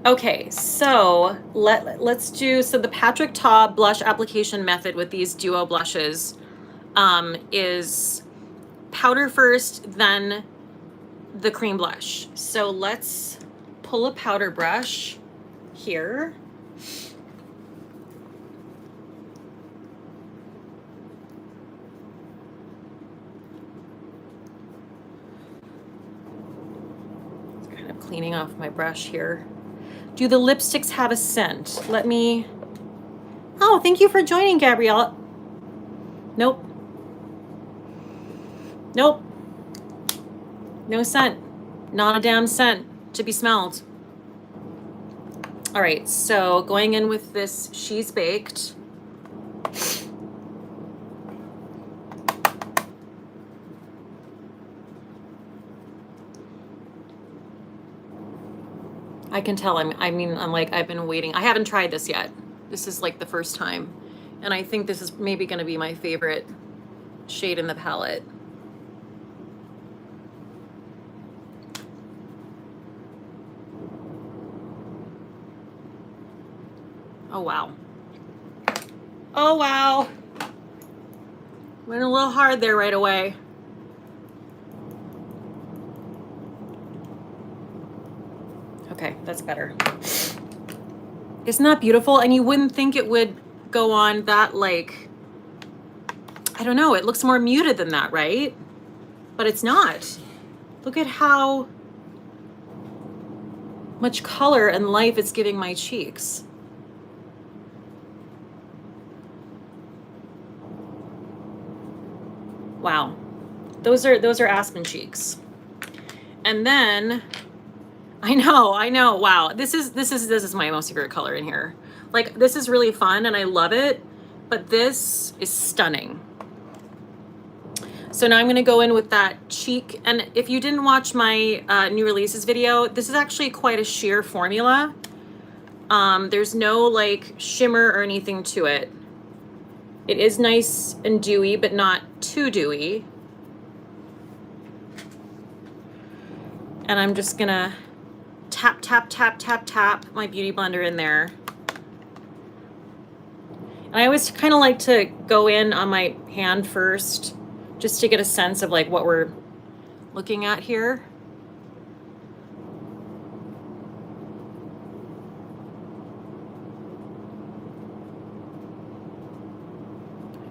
Okay, so let's do, so the Patrick Ta blush application method with these duo blushes is powder first, then the cream blush. So let's pull a powder brush here. Kind of cleaning off my brush here. Do the lipsticks have a scent? Let me, oh, thank you for joining, Gabrielle. Nope. Nope. No scent. Not a damn scent to be smelled. All right, so going in with this She's Baked. I can tell I'm like, I've been waiting. I haven't tried this yet. This is like the first time. And I think this is maybe going to be my favorite shade in the palette. Oh, wow. Oh, wow. Went a little hard there right away. Okay, that's better. Isn't that beautiful? And you wouldn't think it would go on that, like, I don't know, it looks more muted than that, right? But it's not. Look at how much color and life it's giving my cheeks. Wow. Those are aspen cheeks. And then I know. Wow. This is my most favorite color in here. Like, this is really fun and I love it, but this is stunning. So now I'm going to go in with that cheek. And if you didn't watch my new releases video, this is actually quite a sheer formula. There's no like shimmer or anything to it. It is nice and dewy, but not too dewy. And I'm just gonna tap, tap, tap, tap, tap my Beauty Blender in there. And I always kind of like to go in on my hand first, just to get a sense of like what we're looking at here.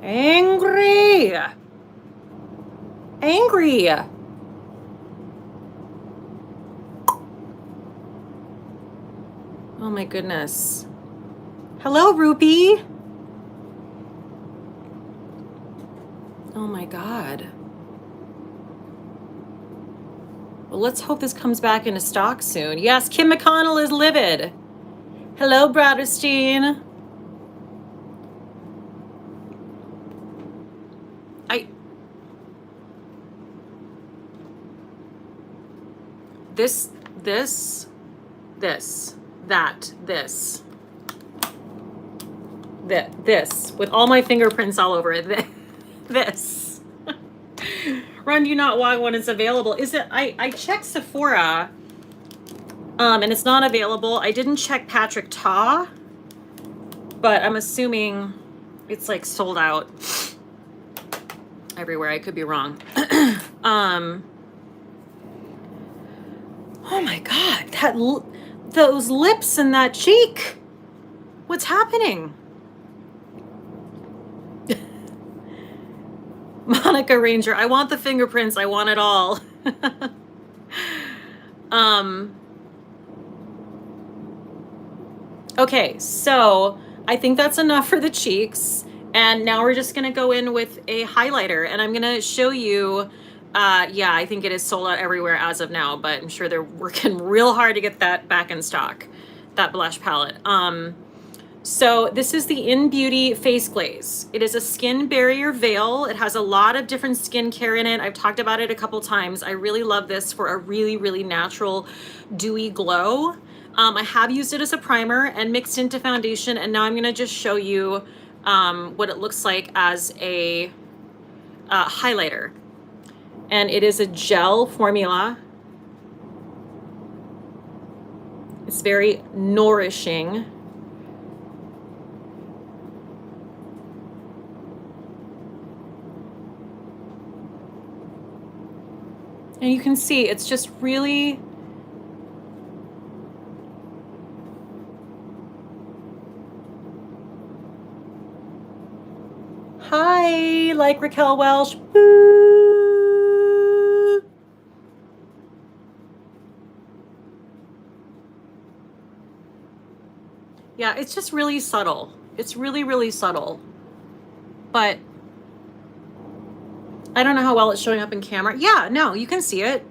Angry. Angry. Oh my goodness. Hello, Rupee. Oh my God. Well, let's hope this comes back into stock soon. Yes, Kim McConnell is livid. Hello, Braderstein. This, with all my fingerprints all over it. This. Run, do not want when it's available. Is it? I checked Sephora, and it's not available. I didn't check Patrick Ta, but I'm assuming it's like sold out everywhere. I could be wrong. Oh my God, those lips and that cheek. What's happening? Monica Ranger, I want the fingerprints. I want it all. Okay, so I think that's enough for the cheeks. And now we're just gonna go in with a highlighter, and I'm gonna show you, yeah, I think it is sold out everywhere as of now, but I'm sure they're working real hard to get that back in stock, that blush palette. So this is the In Beauty Face Glaze. It is a skin barrier veil. It has a lot of different skincare in it. I've talked about it a couple times. I really love this for a really, really natural, dewy glow. I have used it as a primer and mixed into foundation, and now I'm gonna just show you what it looks like as a highlighter. And it is a gel formula. It's very nourishing. And you can see it's just really hi, like Raquel Welsh. Boo. Yeah, it's just really subtle. It's really, really subtle. But I don't know how well it's showing up in camera. Yeah, no, you can see it.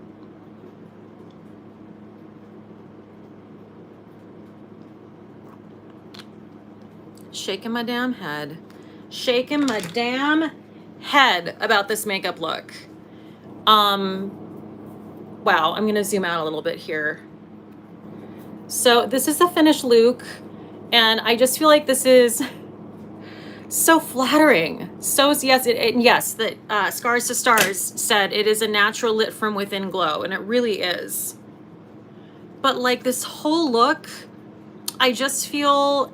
Shaking my damn head. Shaking my damn head about this makeup look. Wow, I'm gonna zoom out a little bit here. So this is the finished look, and I just feel like this is so flattering. So yes, yes, that Scars to Stars said it is a natural lit from within glow, and it really is. But like this whole look, I just feel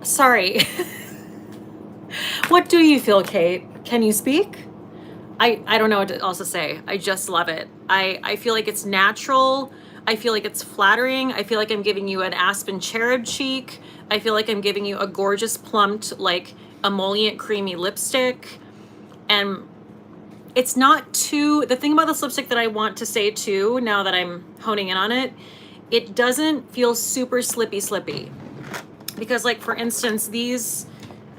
sorry. What do you feel, Kate? Can you speak? I don't know what to also say. I just love it. I feel like it's natural. I feel like it's flattering. I feel like I'm giving you an Aspen Cherub cheek. I feel like I'm giving you a gorgeous plumped, like emollient creamy lipstick. And it's not too, the thing about this lipstick that I want to say too, now that I'm honing in on it, it doesn't feel super slippy. Because like, for instance, these,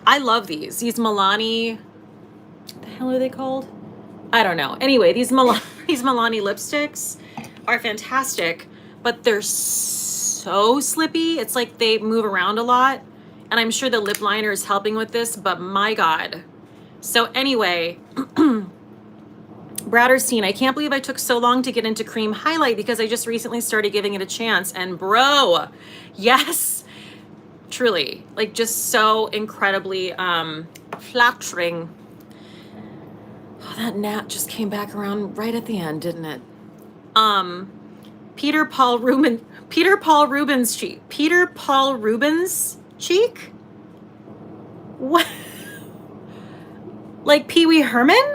I love these Milani, what the hell are they called? I don't know. Anyway, these Milani lipsticks are fantastic, but they're so slippy. It's like they move around a lot, and I'm sure the lip liner is helping with this, but my God. So anyway, Braderstein, I can't believe I took so long to get into cream highlight because I just recently started giving it a chance, and bro, yes, truly, like just so incredibly flattering. Oh, that gnat just came back around right at the end, didn't it? Peter Paul Rubens cheek. Peter Paul Rubens cheek? What? Like Pee Wee Herman?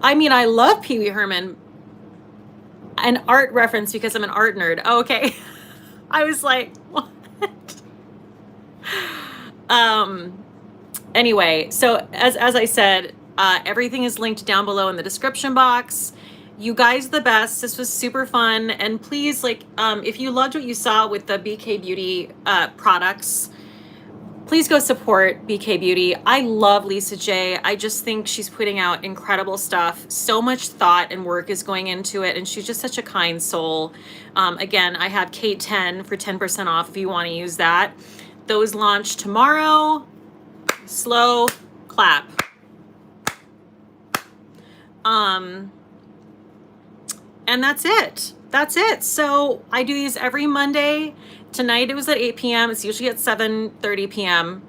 I mean, I love Pee Wee Herman. An art reference because I'm an art nerd. Oh, okay. I was like, what? Anyway, so as I said, everything is linked down below in the description box. You guys are the best. This was super fun. And please, like, if you loved what you saw with the BK Beauty products, please go support BK Beauty. I love Lisa J. I just think she's putting out incredible stuff. So much thought and work is going into it, and she's just such a kind soul. Again, I have Cate 10 for 10% off if you want to use that. Those launch tomorrow. Slow clap. And that's it. That's it. So I do these every Monday. Tonight it was at 8 p.m. It's usually at 7:30 p.m.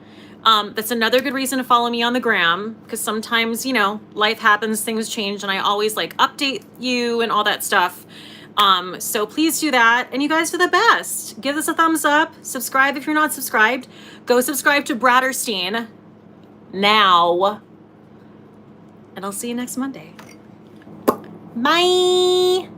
That's another good reason to follow me on the gram, because sometimes, you know, life happens, things change, and I always like update you and all that stuff. So please do that. And you guys are the best. Give this a thumbs up. Subscribe if you're not subscribed. Go subscribe to Bradderstein now. And I'll see you next Monday. Bye.